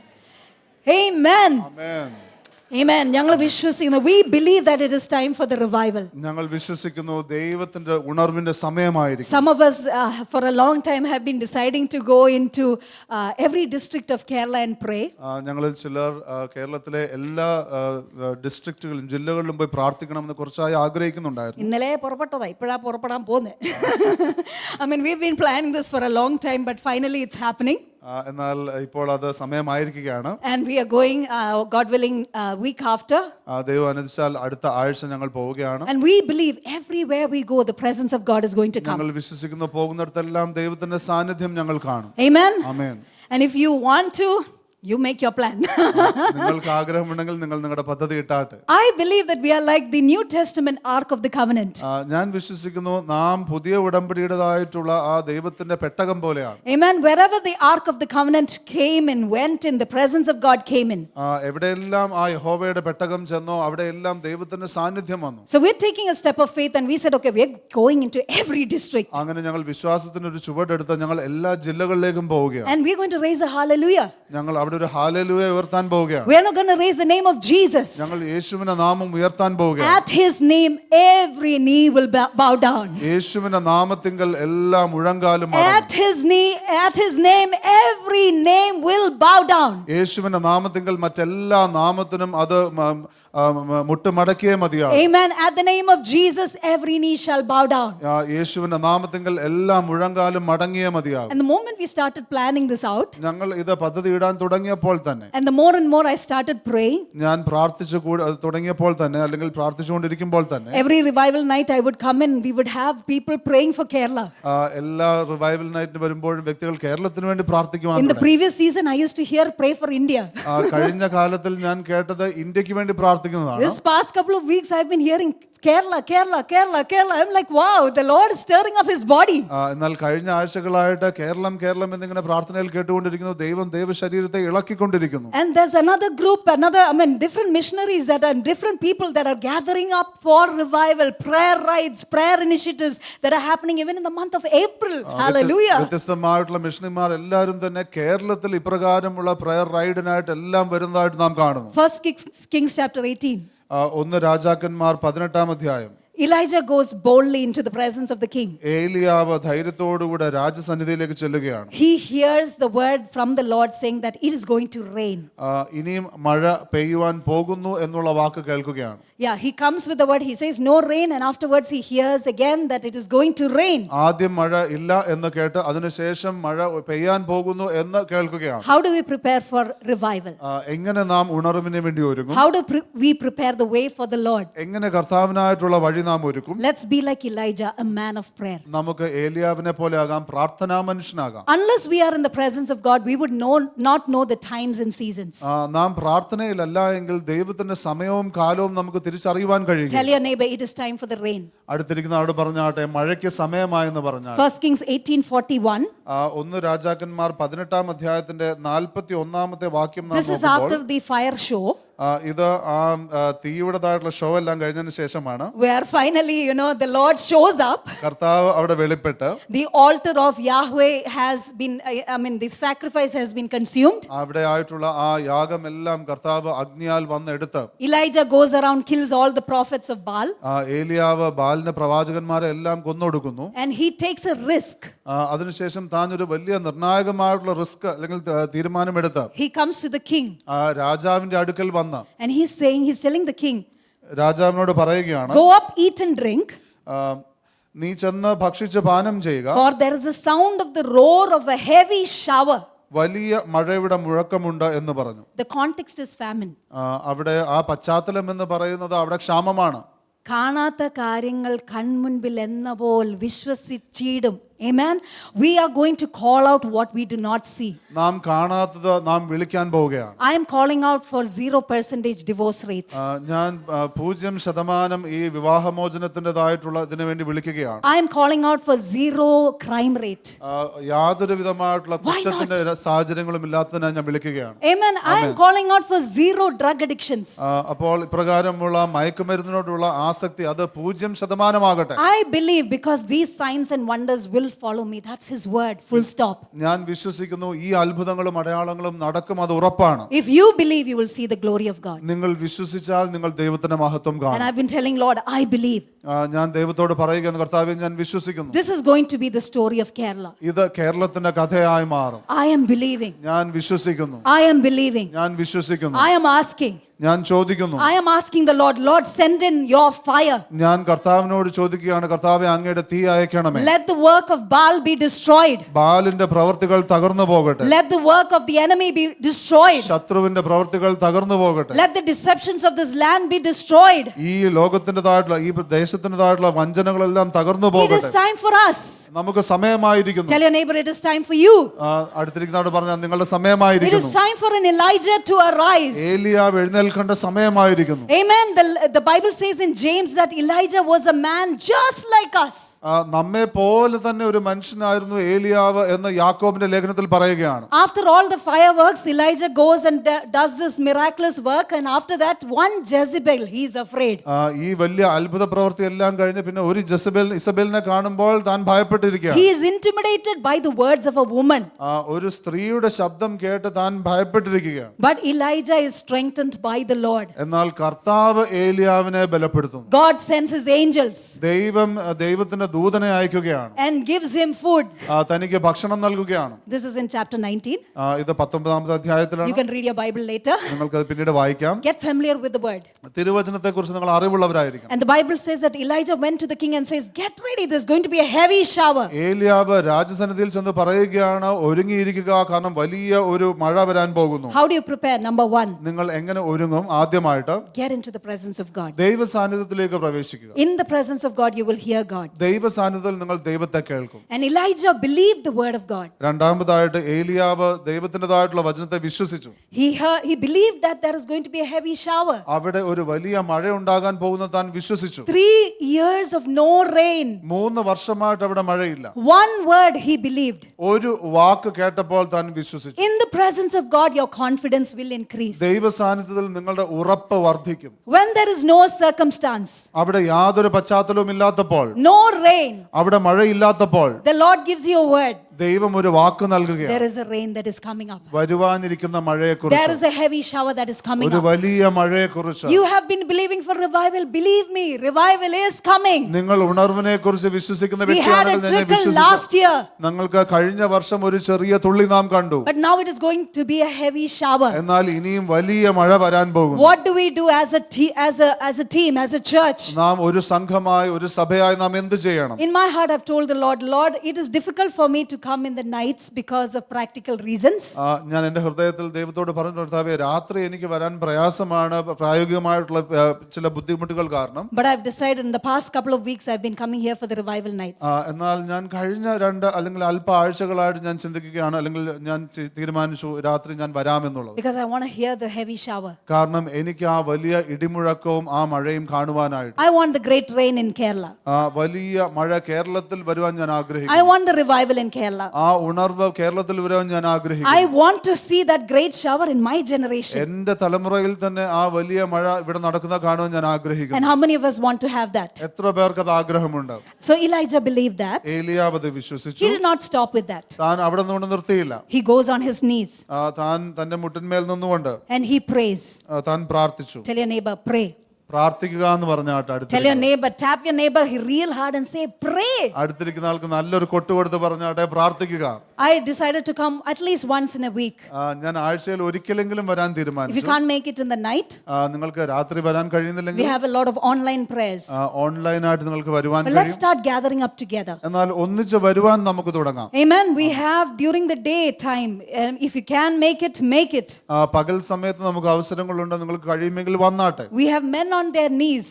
Amen. Amen. Amen. ഞങ്ങൾ വിശ്വസിക്കുന്നു. We believe that it is time for the revival. ഞങ്ങൾ വിശ്വസിക്കുന്നു ദൈവത്തിന്റെ ഉണർവിന്റെ സമയമായിരിക്കും. Some of us for a long time have been deciding to go into every district of Kerala and pray. ഞങ്ങളിൽ ചിലർ കേരളത്തിലെ എല്ലാ ഡിസ്ട്രിക്റ്റുകളിലും ജില്ലകളിലും പോയി പ്രാർത്ഥിക്കണമെന്ന് കുറച്ചായി ആഗ്രഹിക്കുന്നുണ്ടായിരുന്നു. ഇന്നലെ പുറപ്പെട്ടതാ, ഇപ്പോഴാ പുറപ്പെടാൻ പോകുന്നത്. I mean, we've been planning this for a long time, but finally it's happening. എന്നാൽ ഇപ്പോൾ അത് സമയമായിരിക്കുകയാണ്. And we are going, God willing, week after. ദൈവം അനുവദിച്ചാൽ അടുത്ത ആഴ്ച ഞങ്ങൾ പോവുകയാണ്. And we believe everywhere we go, the presence of God is going to come. ഞങ്ങൾ വിശ്വസിക്കുന്നു പോകുന്നിടത്തെല്ലാം ദൈവത്തിന്റെ സാന്നിധ്യം ഞങ്ങൾ കാണും. Amen. Amen. And if you want to, you make your plan. നിങ്ങൾക്ക് ആഗ്രഹമുണ്ടെങ്കിൽ നിങ്ങൾ നിങ്ങളുടെ പദ്ധതി ഇട്ടാട്ടെ. I believe that we are like the New Testament Ark of the Covenant. ഞാൻ വിശ്വസിക്കുന്നു നാം പുതിയ ഉടമ്പടിയുടേതായിട്ടുള്ള ആ ദൈവത്തിന്റെ പെട്ടകം പോലെയാണ്. Amen. Wherever the Ark of the Covenant came and went in, the presence of God came in. എവിടെയെല്ലാം ആ യഹോവയുടെ പെട്ടകം ചെന്നോ അവിടെയെല്ലാം ദൈവത്തിന്റെ സാന്നിധ്യം വന്നു. So we're taking a step of faith and we said, okay, we're going into every district. അങ്ങനെ ഞങ്ങൾ വിശ്വാസത്തിന് ഒരു ചുവടെടുത്ത് ഞങ്ങൾ എല്ലാ ജില്ലകളിലേക്കും പോവുകയാണ്. And we're going to raise a hallelujah. ഞങ്ങൾ അവിടെ ഒരു ഹല്ലേലൂയ ഉയർത്താൻ പോവുകയാണ്. We are not going to raise the name of Jesus. ഞങ്ങൾ യേശുവിന്റെ നാമം ഉയർത്താൻ പോവുകയാണ്. At his name every knee will bow down. യേശുവിന്റെ നാമത്തിങ്കൽ എല്ലാ മുഴങ്കാലും At his name every name will bow down. യേശുവിന്റെ നാമത്തിങ്കൽ മറ്റെല്ലാ നാമത്തിനും അത് മുട്ടുമടക്കിയേ മതിയാകും. Amen. At the name of Jesus every knee shall bow down. യേശുവിന്റെ നാമത്തിങ്കൽ എല്ലാ മുഴങ്കാലും മടങ്ങിയേ മതിയാകും. And the moment we started planning this out, ഞങ്ങൾ ഇത് പദ്ധതി ഇടാൻ തുടങ്ങിയപ്പോൾ തന്നെ, and the more and more I started praying, ഞാൻ പ്രാർത്ഥിച്ചു തുടങ്ങിയപ്പോൾ തന്നെ, അല്ലെങ്കിൽ പ്രാർത്ഥിച്ചുകൊണ്ടിരിക്കുമ്പോൾ തന്നെ, every revival night I would come in, we would have people praying for Kerala. എല്ലാ റിവൈവൽ നൈറ്റിന് വരുമ്പോഴും വ്യക്തികൾ കേരളത്തിന് വേണ്ടി In പ്രാർത്ഥിക്കുവാൻ. the previous season I used to hear pray for India. കഴിഞ്ഞ കാലത്തിൽ ഞാൻ കേട്ടത് ഇന്ത്യക്ക് വേണ്ടി പ്രാർത്ഥിക്കുന്നതാണ്. This past couple of weeks I've been hearing Kerala, Kerala, Kerala, Kerala. I'm like, wow, the Lord is stirring up his body. എന്നാൽ കഴിഞ്ഞ ആഴ്ചകളായിട്ട് കേരളം കേരളം എന്നിങ്ങനെ പ്രാർത്ഥനയിൽ കേട്ടുകൊണ്ടിരിക്കുന്നു. ദൈവം ദൈവശരീരത്തെ ഇളക്കിക്കൊണ്ടിരിക്കുന്നു. And there's another group, different missionaries different people that are gathering up for revival, prayer rides, prayer initiatives that are happening even in the month of April. Hallelujah. വ്യത്യസ്തമായിട്ടുള്ള മിഷണറിമാർ എല്ലാവരും തന്നെ കേരളത്തിൽ ഇപ്രകാരമുള്ള പ്രയർ റൈഡിനായിട്ട് എല്ലാം വരുന്നതായിട്ട് നാം കാണുന്നു. First Kings chapter 18. 1 രാജാക്കന്മാർ 18-ാം അധ്യായം. Elijah goes boldly into the presence of the king. ഏലിയാവ് ധൈര്യത്തോടുകൂടെ രാജസന്നിധിയിലേക്ക് ചെല്ലുകയാണ്. He hears the word from the Lord saying that it is going to rain. ഇനിയും മഴ പെയ്യുവാൻ പോകുന്നു എന്നുള്ള വാക്ക് കേൾക്കുകയാണ്. Yeah, he comes with the word. He says no rain, and afterwards he hears again that it is going to rain. ആദ്യം മഴ ഇല്ല എന്ന് കേട്ട് അതിനുശേഷം മഴ പെയ്യാൻ പോകുന്നു എന്ന് കേൾക്കുകയാണ്. How do we prepare for revival? എങ്ങനെ നാം ഉണർവിന് വേണ്ടി ഒരുങ്ങും? How do we prepare the way for the Lord? എങ്ങനെ കർത്താവിനായിട്ടുള്ള വഴി നാം ഒരുക്കും? Let's be like Elijah, a man of prayer. നമുക്ക് ഏലിയാവിനെ പോലെ ആകാം, പ്രാർത്ഥനാ മനുഷ്യനാകാം. Unless we are in the presence of God, we would not know the times and seasons. നാം പ്രാർത്ഥനയിലല്ല എങ്കിൽ ദൈവത്തിന്റെ സമയവും കാലവും നമുക്ക് തിരിച്ചറിയുവാൻ കഴിയും. Tell your neighbor it is time for the rain. അടുത്തിരിക്കുന്ന ആളോട് പറഞ്ഞാട്ടെ മഴയ്ക്ക് സമയമായെന്ന് പറഞ്ഞാൽ. 1 Kings 18:41. 1 രാജാക്കന്മാർ 18-ാം അധ്യായത്തിന്റെ 41-ാമത്തെ വാക്യം നാം This is നോക്കുമ്പോൾ, after the fire show. ഇത് തീയുടേതായിട്ടുള്ള ഷോ എല്ലാം കഴിഞ്ഞതിന് ശേഷമാണ്. Where finally, the Lord shows up. കർത്താവ് അവിടെ വെളിപ്പെട്ട് The altar of Yahweh has been, the sacrifice has been consumed. അവിടെ ആയിട്ടുള്ള ആ യാഗമെല്ലാം കർത്താവ് അഗ്നിയാൽ വന്നെടുത്ത്. Elijah goes around, kills all the prophets of Baal. ഏലിയാവ് ബാലിന്റെ പ്രവാചകന്മാരെ എല്ലാം കൊന്നൊടുക്കുന്നു. And he takes a risk. അതിനുശേഷം താൻ ഒരു വലിയ നിർണായകമായിട്ടുള്ള റിസ്ക് അല്ലെങ്കിൽ തീരുമാനമെടുത്ത് He comes to the king. രാജാവിന്റെ അടുക്കൽ വന്ന്, And he's telling the king, രാജാവിനോട് പറയുകയാണ്, go up, eat and drink. നീ ചെന്ന് ഭക്ഷിച്ച് പാനം ചെയ്യുക. For there is a sound of the roar of a heavy shower. വലിയ മഴയുടെ മുഴക്കമുണ്ട് എന്ന് പറഞ്ഞു. The context is famine. അവിടെ ആ പശ്ചാത്തലം എന്ന് പറയുന്നത് അവിടെ ക്ഷാമമാണ്. കാണാത്ത കാര്യങ്ങൾ കൺമുൻപിൽ എന്ന പോൽ വിശ്വസിച്ചിടും. Amen. We are going to call out what we do not see. നാം കാണാത്തത് നാം വിളിക്കാൻ പോവുകയാണ്. I am calling out for 0% divorce rates. ഞാൻ 0% ഈ വിവാഹമോചനത്തിൻ്റെതായിട്ടുള്ള ഇതിനു വേണ്ടി വിളിക്കുകയാണ്. I am calling out for 0 crime rate. യാതൊരു വിധമായിട്ടുള്ള കുറ്റത്തിന്റെ സാഹചര്യങ്ങളും ഇല്ലാത്തതിനായി ഞാൻ വിളിക്കുകയാണ്. Amen. I am calling out for 0 drug addictions. അപ്പോൾ ഇപ്രകാരമുള്ള മയക്കുമരുന്നിനോടുള്ള ആസക്തി അത് 0% ആകട്ടെ. I believe because these signs and wonders will follow me. That's his word. Full stop. ഞാൻ വിശ്വസിക്കുന്നു ഈ അത്ഭുതങ്ങളും അടയാളങ്ങളും നടക്കും, അത് ഉറപ്പാണ്. If you believe, you will see the glory of God. നിങ്ങൾ വിശ്വസിച്ചാൽ നിങ്ങൾ ദൈവത്തിന്റെ മഹത്വം And കാണും. I've been telling Lord, I believe. ഞാൻ ദൈവത്തോട് പറയുകയാണ്, കർത്താവേ ഞാൻ വിശ്വസിക്കുന്നു. This is going to be the story of Kerala. ഇത് കേരളത്തിന്റെ കഥയായി മാറും. I am believing. ഞാൻ വിശ്വസിക്കുന്നു. I am believing. ഞാൻ വിശ്വസിക്കുന്നു. I am asking. ഞാൻ ചോദിക്കുന്നു. I am asking the Lord, Lord, send in your fire. ഞാൻ കർത്താവിനോട് ചോദിക്കുകയാണ്, കർത്താവേ അങ്ങയുടെ തീ അയക്കണമേ. Let the work of Baal be destroyed. ബാലിന്റെ പ്രവർത്തികൾ തകർന്നു പോകട്ടെ. Let the work of the enemy be destroyed. ശത്രുവിന്റെ പ്രവർത്തികൾ തകർന്നു പോകട്ടെ. Let the deceptions of this land be destroyed. ഈ ലോകത്തിൻ്റെതായിട്ടുള്ള ഈ ദേശത്തിൻ്റെതായിട്ടുള്ള വഞ്ചനകളെല്ലാം തകർന്നു It പോകട്ടെ. is time for us. നമുക്ക് സമയമായിരിക്കുന്നു. Tell your neighbor, it is time for you. അടുത്തിരിക്കുന്നവരോട് പറഞ്ഞാൽ നിങ്ങളുടെ It is സമയമായിരിക്കുന്നു. time for an Elijah to arise. ഏലിയാവ് എഴുന്നേൽക്കേണ്ട സമയമായിരിക്കുന്നു. Amen. The Bible says in James that Elijah was a man just like us. നമ്മെ പോലെ തന്നെ ഒരു മനുഷ്യനായിരുന്നു ഏലിയാവ് എന്ന് യാക്കോബിന്റെ ലേഖനത്തിൽ പറയുകയാണ്. After all the fireworks, Elijah goes and does this miraculous work, and after that one Jezebel, he is afraid. ഈ വലിയ അത്ഭുത പ്രവർത്തി പ്രവൃത്തിയെല്ലാം കഴിഞ്ഞ് പിന്നെ ഒരു ഇസബേലിനെ കാണുമ്പോൾ താൻ ഭയപ്പെട്ടിരിക്കുകയാണ്. He is intimidated by the words of a woman. ഒരു സ്ത്രീയുടെ ശബ്ദം കേട്ട് താൻ ഭയപ്പെട്ടിരിക്കുകയാണ്. But Elijah is strengthened by the Lord. എന്നാൽ കർത്താവ് ഏലിയാവിനെ ബലപ്പെടുത്തുന്നു. God sends his angels ദൈവത്തിന്റെ ദൂതനെ അയക്കുകയാണ്. and gives him food. തനിക്ക് ഭക്ഷണം നൽകുകയാണ്. This is in chapter 19. ഇത് 19-ാമത്തെ അധ്യായത്തിലാണ്. You can read your Bible later. നിങ്ങൾക്ക് അത് പിന്നീട് വായിക്കാം. Get familiar with the word. തിരുവചനത്തെക്കുറിച്ച് നിങ്ങൾ അറിവുള്ളവരായിരിക്കണം. And the Bible says that Elijah went to the king and says, "Get ready, there's going to be a heavy shower." ഏലിയാവ് രാജസന്നിധിയിൽ ചെന്ന് പറയുകയാണ്, ഒരുങ്ങിയിരിക്കുക, കാരണം വലിയ ഒരു മഴ വരാൻ പോകുന്നു. How do you prepare? Number 1. നിങ്ങൾ എങ്ങനെ ഒരുങ്ങും? ആദ്യമായിട്ട് Get into the presence of God. ദൈവ സാന്നിധ്യത്തിലേക്ക് പ്രവേശിക്കുക. In the presence of God you will hear God. ദൈവ സാന്നിധ്യത്തിൽ നിങ്ങൾ ദൈവത്തെ കേൾക്കും. And Elijah believed the word of God. രണ്ടാമതായിട്ട് ഏലിയാവ് ദൈവത്തിൻ്റെതായിട്ടുള്ള വചനത്തെ വിശ്വസിച്ചു. He believed that there is going to be a heavy shower. അവിടെ ഒരു വലിയ മഴ ഉണ്ടാകാൻ പോകുന്ന താൻ വിശ്വസിച്ചു. 3 years of no rain. 3 വർഷമായിട്ട് അവിടെ മഴയില്ല. One word he believed. ഒരു വാക്ക് കേട്ടപ്പോൾ താൻ വിശ്വസിച്ചു. In the presence of God your confidence will increase. ദൈവ സാന്നിധ്യത്തിൽ നിങ്ങളുടെ ഉറപ്പ് വർദ്ധിക്കും. When there is no circumstance, അവിടെ യാതൊരു പശ്ചാത്തലവും ഇല്ലാത്തപ്പോൾ, no rain, അവിടെ മഴയില്ലാത്തപ്പോൾ, the Lord gives you a word. ദൈവം ഒരു വാക്ക് നൽകുകയാണ്. There is a rain that is coming up. വരുവാനിരിക്കുന്ന മഴയെക്കുറിച്ച്, There is a heavy shower that is coming ഒരു up. വലിയ മഴയെക്കുറിച്ച്. You have been believing for revival. Believe me, revival is coming. നിങ്ങൾ ഉണർവിനെ കുറിച്ച് വിശ്വസിക്കുന്ന We had a വ്യക്തിയാണെങ്കിൽ തന്നെ trickle last year, നിങ്ങൾക്ക് കഴിഞ്ഞ വർഷം ഒരു ചെറിയ തുള്ളി നാം കണ്ടു. but now it is going to be a heavy shower. എന്നാൽ ഇനിയും വലിയ മഴ വരാൻ പോകുന്നു. What do we do as a team, as a church? നാം ഒരു സംഘമായി, ഒരു സഭയായി നാം എന്ത് ചെയ്യണം? In my heart I've told the Lord, it is difficult for me to come in the nights because of practical reasons. ഞാൻ എൻ്റെ ഹൃദയത്തിൽ ദൈവത്തോട് പറഞ്ഞു, കർത്താവേ, രാത്രി എനിക്ക് വരാൻ പ്രയാസമാണ്, പ്രായോഗികമായിട്ടുള്ള ചില ബുദ്ധിമുട്ടുകൾ കാരണം. But I've decided in the past couple of weeks I've been coming here for the revival nights. എന്നാൽ ഞാൻ കഴിഞ്ഞ 2 അല്ലെങ്കിൽ അല്പ ആഴ്ചകളായിട്ട് ഞാൻ ചിന്തിക്കുകയാണ്, അല്ലെങ്കിൽ ഞാൻ തീരുമാനിച്ചു രാത്രി ഞാൻ വരാമെന്നുള്ളത്. Because I want to hear the heavy shower. കാരണം എനിക്ക് ആ വലിയ ഇടിമുഴക്കവും ആ മഴയും കാണുവാനായിട്ട്. I want the great rain in Kerala. വലിയ മഴ കേരളത്തിൽ വരുവാൻ ഞാൻ ആഗ്രഹിക്കുന്നു. I want the revival in Kerala. ആ ഉണർവ് കേരളത്തിൽ വരുവാൻ ഞാൻ ആഗ്രഹിക്കുന്നു. I want to see that great shower in my generation. എൻ്റെ തലമുറയിൽ തന്നെ ആ വലിയ മഴ ഇവിടെ നടക്കുന്ന കാണുവാൻ ഞാൻ ആഗ്രഹിക്കുന്നു. And how many of us want to have that? എത്ര പേർക്ക് അത് ആഗ്രഹമുണ്ട്? So Elijah believed that. ഏലിയാവ് അത് വിശ്വസിച്ചു. He did not stop with that. താൻ അവിടെ നിന്നുകൊണ്ട് നിർത്തിയില്ല. He goes on his knees. താൻ തന്റെ മുട്ടിന്മേൽ നിന്നുകൊണ്ട് And he prays. താൻ പ്രാർത്ഥിച്ചു. Tell your neighbor, pray. പ്രാർത്ഥിക്കുക എന്ന് പറഞ്ഞാട്ട് Tell your neighbor, tap your neighbor real hard and say, pray. അടുത്തിരിക്കുന്ന ആൾക്ക് നല്ലൊരു കൊട്ട് കൊടുത്ത് പറഞ്ഞാട്ടെ, പ്രാർത്ഥിക്കുക. I decided to come at least once in a week. ഞാൻ ആഴ്ചയിൽ ഒരിക്കലെങ്കിലും വരാൻ If you തീരുമാനിച്ചു. can't make it in the night, നിങ്ങൾക്ക് രാത്രി വരാൻ we കഴിയുന്നില്ലെങ്കിൽ have a lot of online prayers. ഓൺലൈനായിട്ട് നിങ്ങൾക്ക് വരുവാൻ But let's കഴിയും. start gathering up together. എന്നാൽ ഒന്നിച്ച് വരുവാൻ നമുക്ക് തുടങ്ങാം. Amen. We have during the day time. If you can make it, make it. പകൽ സമയത്ത് നമുക്ക് അവസരങ്ങളുണ്ട്, നിങ്ങൾക്ക് കഴിയുമെങ്കിൽ വന്നാട്ടെ. We have men on their knees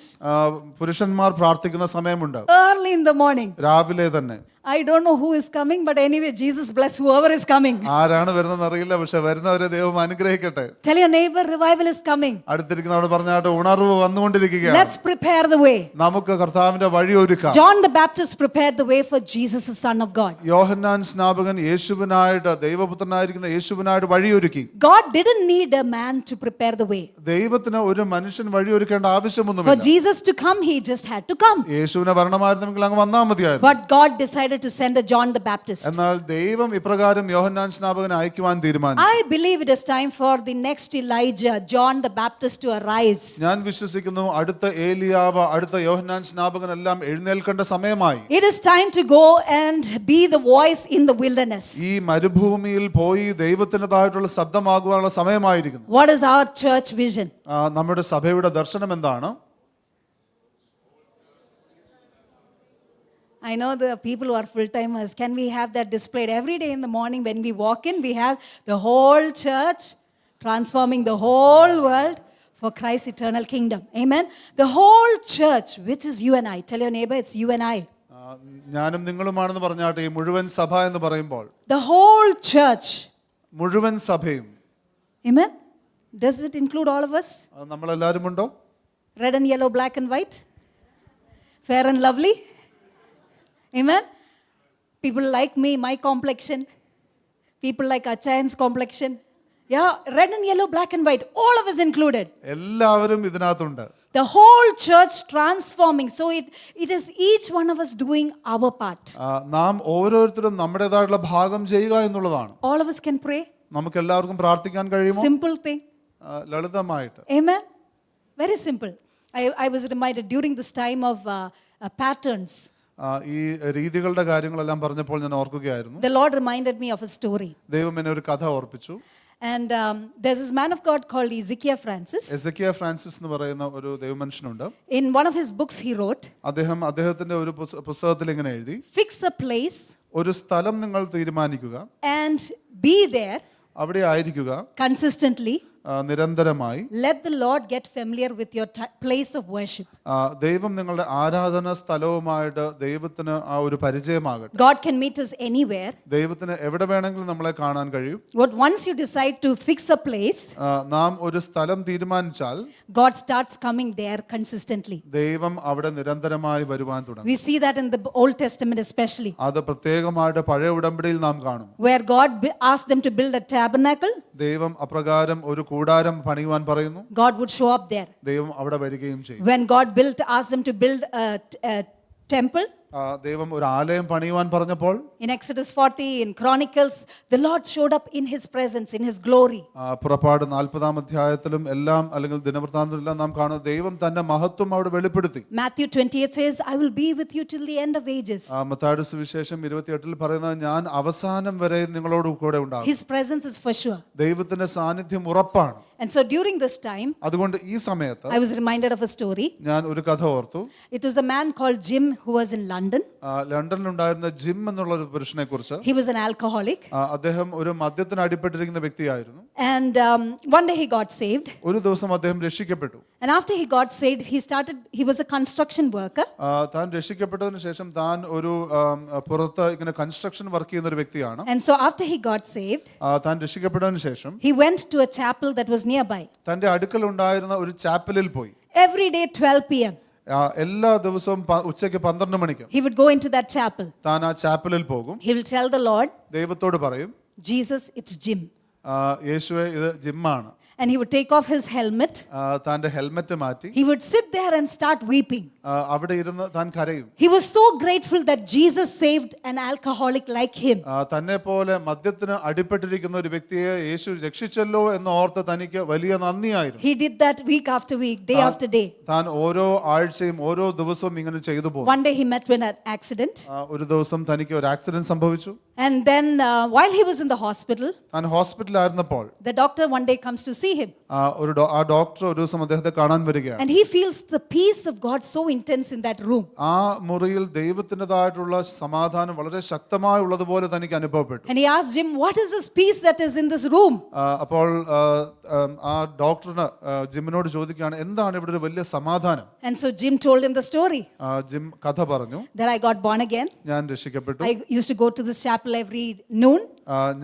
പുരുഷന്മാർ പ്രാർത്ഥിക്കുന്ന സമയമുണ്ട്, early in the morning. രാവിലെ തന്നെ. I don't know who is coming, but anyway, Jesus bless whoever is coming. ആരാണ് വരുന്നതെന്ന് അറിയില്ല, പക്ഷെ വരുന്നവരെ ദൈവം അനുഗ്രഹിക്കട്ടെ. Tell your neighbor, revival is coming. അടുത്തിരിക്കുന്നവരോട് പറഞ്ഞാട്ടെ, ഉണർവ് വന്നുകൊണ്ടിരിക്കുകയാണ്. Let's prepare the way. നമുക്ക് കർത്താവിന്റെ വഴി ഒരുക്കാം. John the Baptist prepared the way for Jesus, the Son of God. യോഹന്നാൻ സ്നാപകൻ യേശുവിനായിട്ട്, ദൈവപുത്രനായിരിക്കുന്ന യേശുവിനായിട്ട് വഴിയൊരുക്കി. God didn't need a man to prepare the way. ദൈവത്തിന് ഒരു മനുഷ്യൻ വഴിയൊരുക്കേണ്ട For ആവശ്യമൊന്നുമില്ല. Jesus to come, he just had to come. യേശുവിനെ വരണമായിരുന്നെങ്കിൽ അങ്ങ് വന്നാൽ മതിയായിരുന്നു. But God decided to send a John the Baptist. എന്നാൽ ദൈവം ഇപ്രകാരം യോഹന്നാൻ സ്നാപകനെ അയക്കുവാൻ തീരുമാനിച്ചു. I believe it is time for the next Elijah, John the Baptist, to arise. ഞാൻ വിശ്വസിക്കുന്നു അടുത്ത ഏലിയാവ്, അടുത്ത യോഹന്നാൻ സ്നാപകൻ എല്ലാം എഴുന്നേൽക്കേണ്ട സമയമായി. It is time to go and be the voice in the wilderness. ഈ മരുഭൂമിയിൽ പോയി ദൈവത്തിൻ്റെതായിട്ടുള്ള ശബ്ദമാകുവാനുള്ള സമയമായിരിക്കുന്നു. What is our church vision? നമ്മുടെ സഭയുടെ ദർശനം എന്താണ്? I know the people who are full-timers, can we have that displayed every day in the morning when we walk in? We have the whole church transforming the whole world for Christ's eternal kingdom. Amen. The whole church, which is you and I. Tell your neighbor, it's you and I. ഞാനും നിങ്ങളുമാണെന്ന് പറഞ്ഞാട്ടെ, ഈ മുഴുവൻ സഭ എന്ന് പറയുമ്പോൾ The whole church. മുഴുവൻ സഭയും. Amen. Does it include all of us? നമ്മളെല്ലാവരും ഉണ്ടോ? Red and yellow, black and white? Fair and lovely? Amen. People like me, my complexion. People like Achayan's complexion. Yeah, red and yellow, black and white, all of us included. എല്ലാവരും ഇതിനകത്തുണ്ട്. The whole church transforming. So it is each one of us doing our part. നാം ഓരോരുത്തരും നമ്മുടേതായിട്ടുള്ള ഭാഗം ചെയ്യുക എന്നുള്ളതാണ്. All of us can pray. നമുക്ക് എല്ലാവർക്കും പ്രാർത്ഥിക്കാൻ കഴിയുമോ? Simple thing. ലളിതമായിട്ട്. Amen. Very simple. I was reminded during this time of patterns. ഈ രീതികളുടെ കാര്യങ്ങളെല്ലാം പറഞ്ഞപ്പോൾ ഞാൻ ഓർക്കുകയായിരുന്നു. The Lord reminded me of a story. ദൈവം എന്നെ ഒരു കഥ ഓർപ്പിച്ചു. And there's this man of God called Ezekiel Francis. Ezekiel Francis എന്ന് പറയുന്ന ഒരു ദൈവമനുഷ്യനുണ്ട്. In one of his books he wrote, അദ്ദേഹത്തിന്റെ ഒരു പുസ്തകത്തിൽ ഇങ്ങനെ എഴുതി, fix a place ഒരു സ്ഥലം നിങ്ങൾ തീരുമാനിക്കുക, and be there അവിടെ ആയിരിക്കുക consistently. നിരന്തരമായി. Let the Lord get familiar with your place of worship. ദൈവം നിങ്ങളുടെ ആരാധന സ്ഥലവുമായിട്ട് ദൈവത്തിന് ആ ഒരു പരിചയമാകട്ടെ. God can meet us anywhere. ദൈവത്തിന് എവിടെ വേണമെങ്കിലും നമ്മളെ കാണാൻ കഴിയും. But once you decide to fix a place, നാം ഒരു സ്ഥലം തീരുമാനിച്ചാൽ God starts coming there consistently. ദൈവം അവിടെ നിരന്തരമായി വരുവാൻ തുടങ്ങും. We see that in the Old Testament especially, അത് പ്രത്യേകമായിട്ട് പഴയ ഉടമ്പടിയിൽ നാം കാണും. where God asked them to build a tabernacle. ദൈവം അപ്രകാരം ഒരു കൂടാരം പണിയുവാൻ പറയുന്നു. God would show up there. ദൈവം അവിടെ വരികയും ചെയ്യും. When God asked them to build a temple, ദൈവം ഒരു ആലയം പണിയുവാൻ പറഞ്ഞപ്പോൾ in Exodus 40, in Chronicles, the Lord showed up in his presence, in his glory. പുറപ്പാട് 40-ാം അധ്യായത്തിലും എല്ലാം അല്ലെങ്കിൽ ദിനവൃത്താന്തത്തിലെല്ലാം നാം കാണുന്നു ദൈവം തന്റെ മഹത്വം അവിടെ വെളിപ്പെടുത്തി. Matthew 28 says, I will be with you till the end of ages. മത്തായിയുടെ സുവിശേഷം 28-ൽ പറയുന്നത് ഞാൻ അവസാനം വരെ നിങ്ങളോട് കൂടെ ഉണ്ടാകും. His presence is for sure. ദൈവത്തിന്റെ സാന്നിധ്യം ഉറപ്പാണ്. And so during this time, അതുകൊണ്ട് ഈ സമയത്ത് I was reminded of a story. ഞാൻ ഒരു കഥ ഓർത്തു. It was a man called Jim who was in London. ലണ്ടനിലുണ്ടായിരുന്ന ജിം എന്നുള്ള ഒരു പുരുഷനെ കുറിച്ച്. He was an alcoholic. അദ്ദേഹം ഒരു മദ്യത്തിന് അടിപ്പെട്ടിരിക്കുന്ന വ്യക്തിയായിരുന്നു. And one day he got saved. ഒരു ദിവസം അദ്ദേഹം രക്ഷിക്കപ്പെട്ടു. And after he got saved, he was a construction worker. താൻ രക്ഷിക്കപ്പെട്ടതിന് ശേഷം താൻ ഒരു പുറത്ത് ഇങ്ങനെ കൺസ്ട്രക്ഷൻ വർക്ക് ചെയ്യുന്ന ഒരു വ്യക്തിയാണ്. And so after he got saved, താൻ രക്ഷിക്കപ്പെട്ടതിന് ശേഷം he went to a chapel that was nearby. തന്റെ അടുക്കൽ ഉണ്ടായിരുന്ന ഒരു ചാപ്പലിൽ പോയി. Every day 12 p.m. എല്ലാ ദിവസവും ഉച്ചയ്ക്ക് 12 മണിക്ക് he would go into that chapel. താൻ ആ ചാപ്പലിൽ പോകും. He will tell the Lord, ദൈവത്തോട് പറയും, Jesus, it's Jim. യേശുവേ ഇത് ജിമ്മാണ്. And he would take off his helmet. തന്റെ ഹെൽമെറ്റ് മാറ്റി He would sit there and start weeping. അവിടെ ഇരുന്ന് താൻ കരയും. He was so grateful that Jesus saved an alcoholic like him. തന്നെ പോലെ മദ്യത്തിന് അടിപ്പെട്ടിരിക്കുന്ന ഒരു വ്യക്തിയെ യേശു രക്ഷിച്ചല്ലോ എന്ന് ഓർത്ത് തനിക്ക് വലിയ നന്ദിയായിരുന്നു. He did that week after week, day after day. താൻ ഓരോ ആഴ്ചയും ഓരോ ദിവസവും ഇങ്ങനെ ചെയ്തു പോകും. One day he met with an accident. ഒരു ദിവസം തനിക്ക് ഒരു ആക്സിഡന്റ് സംഭവിച്ചു. And then while he was in the hospital, താൻ ഹോസ്പിറ്റലിലായിരുന്നപ്പോൾ the doctor one day comes to see him. ആ ഡോക്ടർ ഒരു ദിവസം അദ്ദേഹത്തെ കാണാൻ വരികയാണ്. And he feels the peace of God so intense in that room. ആ മുറിയിൽ ദൈവത്തിൻ്റെതായിട്ടുള്ള സമാധാനം വളരെ ശക്തമായി ഉള്ളതുപോലെ തനിക്ക് അനുഭവപ്പെട്ടു. And he asked Jim, what is this peace that is in this room? അപ്പോൾ ആ ഡോക്ടറിന് ജിമ്മിനോട് ചോദിക്കുകയാണ് എന്താണ് ഇവിടെ ഒരു വലിയ സമാധാനം. And so Jim told him the story. Jim കഥ പറഞ്ഞു. That I got born again. ഞാൻ രക്ഷിക്കപ്പെട്ടു. I used to go to this chapel every noon.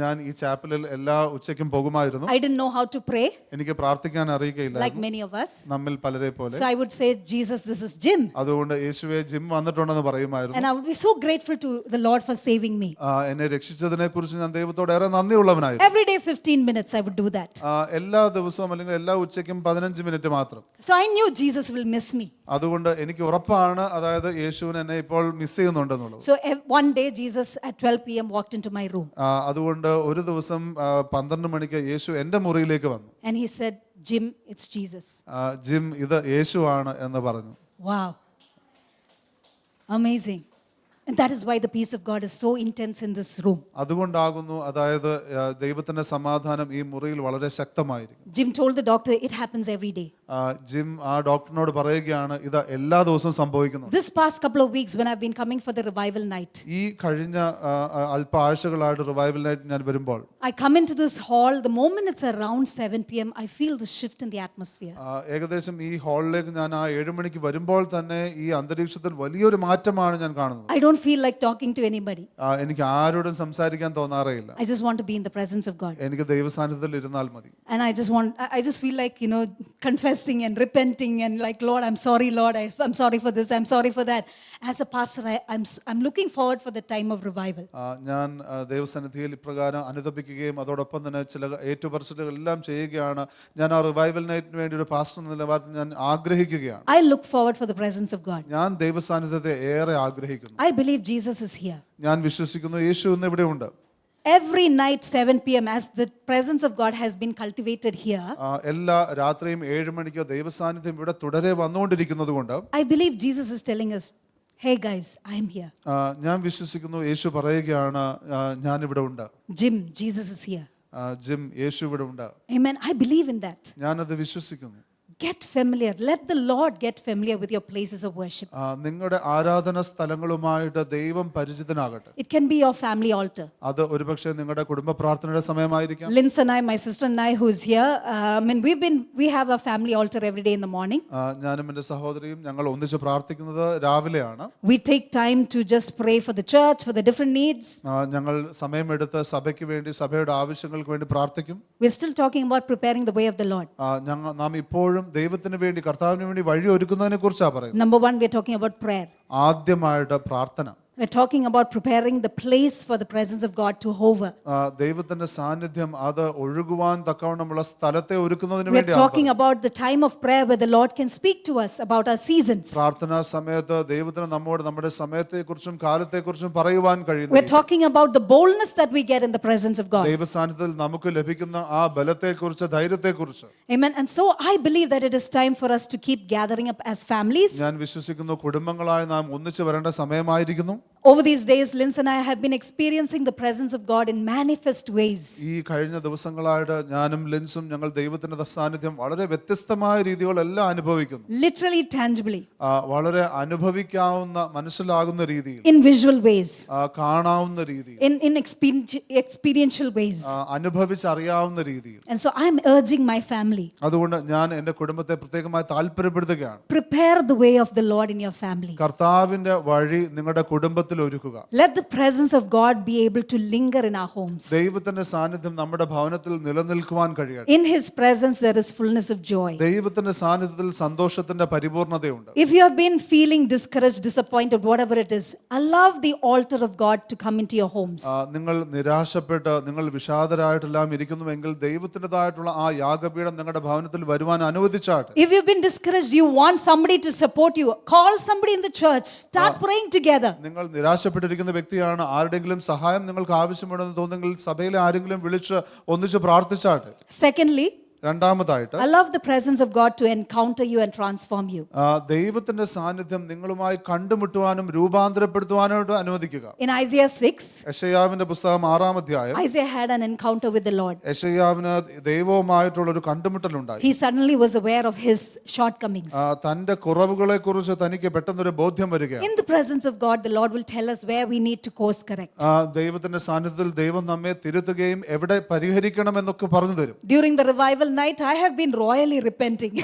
ഞാൻ ഈ ചാപ്പലിൽ എല്ലാ ഉച്ചയ്ക്കും പോകുമായിരുന്നു. I didn't know how to pray. എനിക്ക് പ്രാർത്ഥിക്കാൻ അറിയില്ല. Like many of us. നമ്മിൽ പലരെ പോലെ. So I would say, Jesus, this is Jim. അതുകൊണ്ട് യേശുവേ ജിം വന്നിട്ടുണ്ടെന്ന് പറയുമായിരുന്നു. And I would be so grateful to the Lord for saving me. എന്നെ രക്ഷിച്ചതിനെ കുറിച്ച് ഞാൻ ദൈവത്തോട് ഏറെ നന്ദിയുള്ളവനായിരുന്നു. Every day 15 minutes I would do that. എല്ലാ ദിവസവും അല്ലെങ്കിൽ എല്ലാ ഉച്ചയ്ക്കും 15 മിനിറ്റ് മാത്രം. So I knew Jesus will miss me. അതുകൊണ്ട് എനിക്ക് ഉറപ്പാണ് അതായത് യേശുവിനെ എന്നെ ഇപ്പോൾ miss ചെയ്യുന്നുണ്ടെന്നുള്ളത്. So one day Jesus at 12 p.m. walked into my room. അതുകൊണ്ട് ഒരു ദിവസം 12 മണിക്ക് യേശു എൻ്റെ മുറിയിലേക്ക് വന്നു. And he said, Jim, it's Jesus. Jim ഇത് യേശുവാണ് എന്ന് പറഞ്ഞു. Wow. Amazing. And that is why the peace of God is so intense in this room. അതുകൊണ്ടാകുന്നു അതായത് ദൈവത്തിന്റെ സമാധാനം ഈ മുറിയിൽ വളരെ ശക്തമായിരിക്കും. Jim told the doctor, it happens every day. Jim ആ ഡോക്ടറിനോട് പറയുകയാണ് ഇത് എല്ലാ ദിവസവും സംഭവിക്കുന്നു. This past couple of weeks when I've been coming for the revival night, ഈ കഴിഞ്ഞ അല്പ ആഴ്ചകളായിട്ട് റിവൈവൽ നൈറ്റ് ഞാൻ വരുമ്പോൾ I come into this hall, the moment it's around 7 p.m. I feel the shift in the atmosphere. ഏകദേശം ഈ ഹാളിലേക്ക് ഞാൻ ആ 7 മണിക്ക് വരുമ്പോൾ തന്നെ ഈ അന്തരീക്ഷത്തിൽ വലിയൊരു മാറ്റമാണ് ഞാൻ കാണുന്നത്. I don't feel like talking to anybody. എനിക്ക് ആരോടും സംസാരിക്കാൻ തോന്നാറേയില്ല. I just want to be in the presence of God. എനിക്ക് ദൈവസാന്നിധ്യത്തിൽ ഇരുന്നാൽ മതി. And I just feel like, confess confessing and repenting and like, Lord, I'm sorry, Lord, I'm sorry for this, I'm sorry for that. As a pastor, I'm looking forward for the time of revival. ഞാൻ ദൈവസന്നിധിയിൽ ഇപ്രകാരം അനുതപിക്കുകയും അതോടൊപ്പം തന്നെ ചില ഏറ്റുപറച്ചിലുകൾ എല്ലാം ചെയ്യുകയാണ്. ഞാൻ ആ റിവൈവൽ നൈറ്റിന് വേണ്ടി ഒരു പാസ്റ്റർ എന്ന നിലവാരത്തിൽ ഞാൻ ആഗ്രഹിക്കുകയാണ്. I look forward for the presence of God. ഞാൻ ദൈവസാന്നിധ്യത്തെ ഏറെ ആഗ്രഹിക്കുന്നു. I believe Jesus is here. ഞാൻ വിശ്വസിക്കുന്നു യേശു ഇന്ന് ഇവിടെ ഉണ്ട്. Every night 7 p.m. as the presence of God has been cultivated here, എല്ലാ രാത്രിയും 7 മണിക്ക് ദൈവസാന്നിധ്യം ഇവിടെ തുടരെ വന്നുകൊണ്ടിരിക്കുന്നത് കൊണ്ട് I believe Jesus is telling us, hey guys, I am here. ഞാൻ വിശ്വസിക്കുന്നു യേശു പറയുകയാണ് ഞാൻ ഇവിടെ ഉണ്ട്. Jim, Jesus is here. Jim, യേശു ഇവിടെ ഉണ്ട്. Amen. I believe in that. ഞാനത് വിശ്വസിക്കുന്നു. Get familiar. Let the Lord get familiar with your places of worship. നിങ്ങളുടെ ആരാധന സ്ഥലങ്ങളുമായിട്ട് ദൈവം പരിചിതനാകട്ടെ. It can be your family altar. അത് ഒരുപക്ഷെ നിങ്ങളുടെ കുടുംബ പ്രാർത്ഥനയുടെ സമയമായിരിക്കാം. Linz and I, my sister and I, who's here, we have a family altar every day in the morning. ഞാനും എൻ്റെ സഹോദരിയും ഞങ്ങൾ ഒന്നിച്ച് പ്രാർത്ഥിക്കുന്നത് രാവിലെയാണ്. We take time to just pray for the church, for the different needs. ഞങ്ങൾ സമയമെടുത്ത് സഭയ്ക്ക് വേണ്ടി, സഭയുടെ ആവശ്യങ്ങൾക്ക് വേണ്ടി പ്രാർത്ഥിക്കും. We're still talking about preparing the way of the Lord. നാം ഇപ്പോഴും ദൈവത്തിന് വേണ്ടി, കർത്താവിന് വേണ്ടി വഴി ഒരുക്കുന്നതിനെ കുറിച്ചാണ് പറയുന്നത്. Number one, we're talking about prayer. ആദ്യമായിട്ട് പ്രാർത്ഥന. We're talking about preparing the place for the presence of God to hover. ദൈവത്തിന്റെ സാന്നിധ്യം അത് ഒഴുകുവാൻ തക്കവണ്ണമുള്ള സ്ഥലത്തെ ഒരുക്കുന്നതിന് We're വേണ്ടിയാണ്. talking about the time of prayer where the Lord can speak to us about our seasons. പ്രാർത്ഥനാ സമയത്ത് ദൈവത്തിന് നമ്മോട് നമ്മുടെ സമയത്തെക്കുറിച്ചും കാലത്തെക്കുറിച്ചും പറയുവാൻ കഴിയുന്നു. We're talking about the boldness that we get in the presence of God. ദൈവ സാന്നിധ്യത്തിൽ നമുക്ക് ലഭിക്കുന്ന ആ ബലത്തെക്കുറിച്ച്, ധൈര്യത്തെക്കുറിച്ച്. Amen. And so I believe that it is time for us to keep gathering up as families. ഞാൻ വിശ്വസിക്കുന്നു കുടുംബങ്ങളായി നാം ഒന്നിച്ചു വരേണ്ട സമയമായിരിക്കുന്നു. Over these days, Linz and I have been experiencing the presence of God in manifest ways. ഈ കഴിഞ്ഞ ദിവസങ്ങളായിട്ട് ഞാനും ലിൻസും ഞങ്ങൾ ദൈവത്തിന്റെ സാന്നിധ്യം വളരെ വ്യത്യസ്തമായ രീതികളെല്ലാം അനുഭവിക്കുന്നു. Literally, tangibly. വളരെ അനുഭവിക്കാവുന്ന, മനസ്സിലാകുന്ന രീതിയിൽ, in visual ways, കാണാവുന്ന രീതിയിൽ, in experiential ways. അനുഭവിച്ചറിയാവുന്ന രീതിയിൽ. And so I am urging my family. അതുകൊണ്ട് ഞാൻ എൻ്റെ കുടുംബത്തെ പ്രത്യേകമായി താല്പര്യപ്പെടുത്തുകയാണ്. Prepare the way of the Lord in your family. കർത്താവിന്റെ വഴി നിങ്ങളുടെ കുടുംബത്തിൽ ഒരുക്കുക. Let the presence of God be able to linger in our homes. ദൈവത്തിന്റെ സാന്നിധ്യം നമ്മുടെ ഭവനത്തിൽ നിലനിൽക്കുവാൻ കഴിയട്ടെ. In His presence there is fullness of joy. ദൈവത്തിന്റെ സാന്നിധ്യത്തിൽ സന്തോഷത്തിന്റെ പരിപൂർണതയുണ്ട്. If you have been feeling discouraged, disappointed, whatever it is, allow the altar of God to come into your homes. നിങ്ങൾ നിരാശപ്പെട്ട്, നിങ്ങൾ വിഷാദരായിട്ടെല്ലാം ഇരിക്കുന്നുവെങ്കിൽ ദൈവത്തിൻ്റെതായിട്ടുള്ള ആ യാഗപീഠം നിങ്ങളുടെ ഭവനത്തിൽ വരുവാൻ അനുവദിച്ചാട്ടെ. If you've been discouraged, you want somebody to support you, call somebody in the church, start praying together. നിങ്ങൾ നിരാശപ്പെട്ടിരിക്കുന്ന വ്യക്തിയാണ്, ആരുടെങ്കിലും സഹായം നിങ്ങൾക്ക് ആവശ്യമുണ്ടെന്ന് തോന്നുന്നെങ്കിൽ സഭയിലെ ആരെങ്കിലും വിളിച്ച് ഒന്നിച്ച് പ്രാർത്ഥിച്ചാട്ടെ. Secondly, രണ്ടാമതായിട്ട്, allow the presence of God to encounter you and transform you. ദൈവത്തിന്റെ സാന്നിധ്യം നിങ്ങളുമായി കണ്ടുമുട്ടുവാനും രൂപാന്തരപ്പെടുത്തുവാനായിട്ട് അനുവദിക്കുക. In Isaiah 6, യെശയ്യാവിന്റെ പുസ്തകം 6-ാം അധ്യായം, Isaiah had an encounter with the Lord. യെശയ്യാവിന് ദൈവവുമായിട്ടുള്ള ഒരു കണ്ടുമുട്ടലുണ്ടായി. He suddenly was aware of his shortcomings. തന്റെ കുറവുകളെ കുറിച്ച് തനിക്ക് പെട്ടെന്നൊരു ബോധ്യം വരികയാണ്. In the presence of God, the Lord will tell us where we need to course correct. ദൈവത്തിന്റെ സാന്നിധ്യത്തിൽ ദൈവം നമ്മെ തിരുത്തുകയും എവിടെ പരിഹരിക്കണം എന്നൊക്കെ പറഞ്ഞു തരും. During the revival night, I have been royally repenting.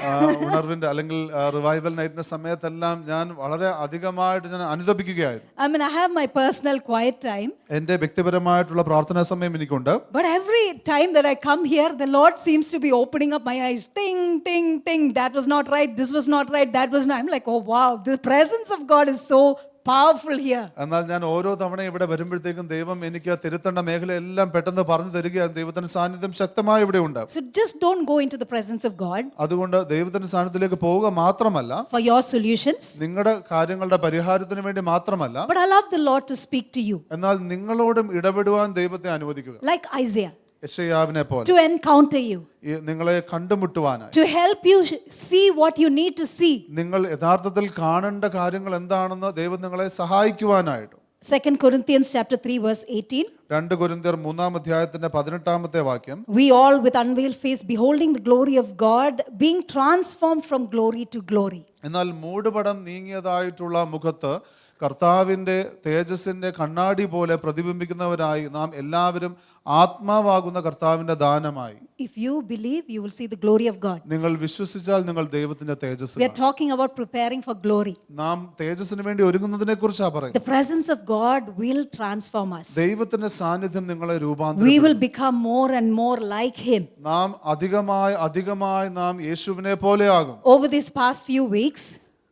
ഉണർവിന്റെ അല്ലെങ്കിൽ റിവൈവൽ നൈറ്റിന്റെ സമയത്തെല്ലാം ഞാൻ വളരെ അധികമായിട്ട് ഞാൻ അനുതപിക്കുകയായിരുന്നു. I have my personal quiet time. എന്റെ വ്യക്തിപരമായിട്ടുള്ള പ്രാർത്ഥനാ സമയം എനിക്കുണ്ട്. But every time that I come here, the Lord seems to be opening up my eyes. Ting, ting, ting. That was not right. This was not right. That was not. I'm like, oh wow, the presence of God is so powerful here. എന്നാൽ ഞാൻ ഓരോ തവണ ഇവിടെ വരുമ്പോഴത്തേക്കും ദൈവം എനിക്ക് തിരുത്തേണ്ട മേഖലയെല്ലാം പെട്ടെന്ന് പറഞ്ഞു തരികയാണ്. ദൈവത്തിന്റെ സാന്നിധ്യം ശക്തമായി ഇവിടെ ഉണ്ട്. So just don't go into the presence of God അതുകൊണ്ട് ദൈവത്തിന്റെ സാന്നിധ്യത്തിലേക്ക് പോവുക മാത്രമല്ല, for your solutions, നിങ്ങളുടെ കാര്യങ്ങളുടെ പരിഹാരത്തിന് വേണ്ടി മാത്രമല്ല, but allow the Lord to speak to you. എന്നാൽ നിങ്ങളോടും ഇടപെടുവാൻ ദൈവത്തെ അനുവദിക്കുക. Like Isaiah, യെശയ്യാവിനെ പോലെ to encounter you, നിങ്ങളെ കണ്ടുമുട്ടുവാനായി, to help you see what you need to see. നിങ്ങൾ യഥാർത്ഥത്തിൽ കാണേണ്ട കാര്യങ്ങൾ എന്താണെന്ന് ദൈവം നിങ്ങളെ സഹായിക്കുവാനായിട്ട്. 2 Corinthians chapter 3 verse 18. 2 കൊരിന്ത്യർ 3-ാം അധ്യായത്തിന്റെ 18-ാമത്തെ വാക്യം, We all with unveiled face beholding the glory of God being transformed from glory to glory. എന്നാൽ മൂടുപടം നീങ്ങിയതായിട്ടുള്ള മുഖത്ത് കർത്താവിൻ്റെ തേജസ്സിൻ്റെ കണ്ണാടി പോലെ പ്രതിബിംബിക്കുന്നവരായി നാം എല്ലാവരും ആത്മാവാകുന്ന കർത്താവിൻ്റെ ദാനമായി. If you believe, you will see the glory of God. നിങ്ങൾ വിശ്വസിച്ചാൽ നിങ്ങൾ ദൈവത്തിന്റെ തേജസ്. We are talking about preparing for glory. നാം തേജസ്സിന് വേണ്ടി ഒരുങ്ങുന്നതിനെ കുറിച്ചാണ് പറയുന്നത്. The presence of God will transform us. ദൈവത്തിന്റെ സാന്നിധ്യം നിങ്ങളെ We രൂപാന്തരപ്പെടുത്തും. will become more and more like Him. നാം അധികമായി നാം യേശുവിനെ പോലെയാകും. Over these past few weeks,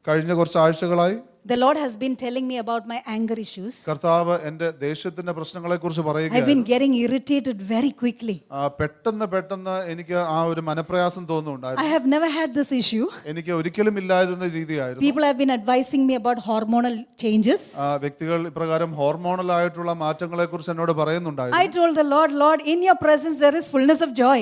കഴിഞ്ഞ കുറച്ച് ആഴ്ചകളായി the Lord has been telling me about my anger issues. കർത്താവ് എൻ്റെ ദേഷ്യത്തിന്റെ പ്രശ്നങ്ങളെ കുറിച്ച് I've പറയുകയാണ്. been getting irritated very quickly. പെട്ടെന്ന് എനിക്ക് ആ ഒരു മനപ്രയാസം തോന്നുന്നുണ്ടായിരുന്നു. I have never had this issue. എനിക്ക് ഒരിക്കലും ഇല്ലാതിരുന്ന രീതിയായിരുന്നു. People have been advising me about hormonal changes. വ്യക്തികൾ ഇപ്രകാരം ഹോർമോണൽ ആയിട്ടുള്ള മാറ്റങ്ങളെ കുറിച്ച് എന്നോട് പറയുന്നുണ്ടായിരുന്നു. I told the Lord, Lord, in your presence there is fullness of joy.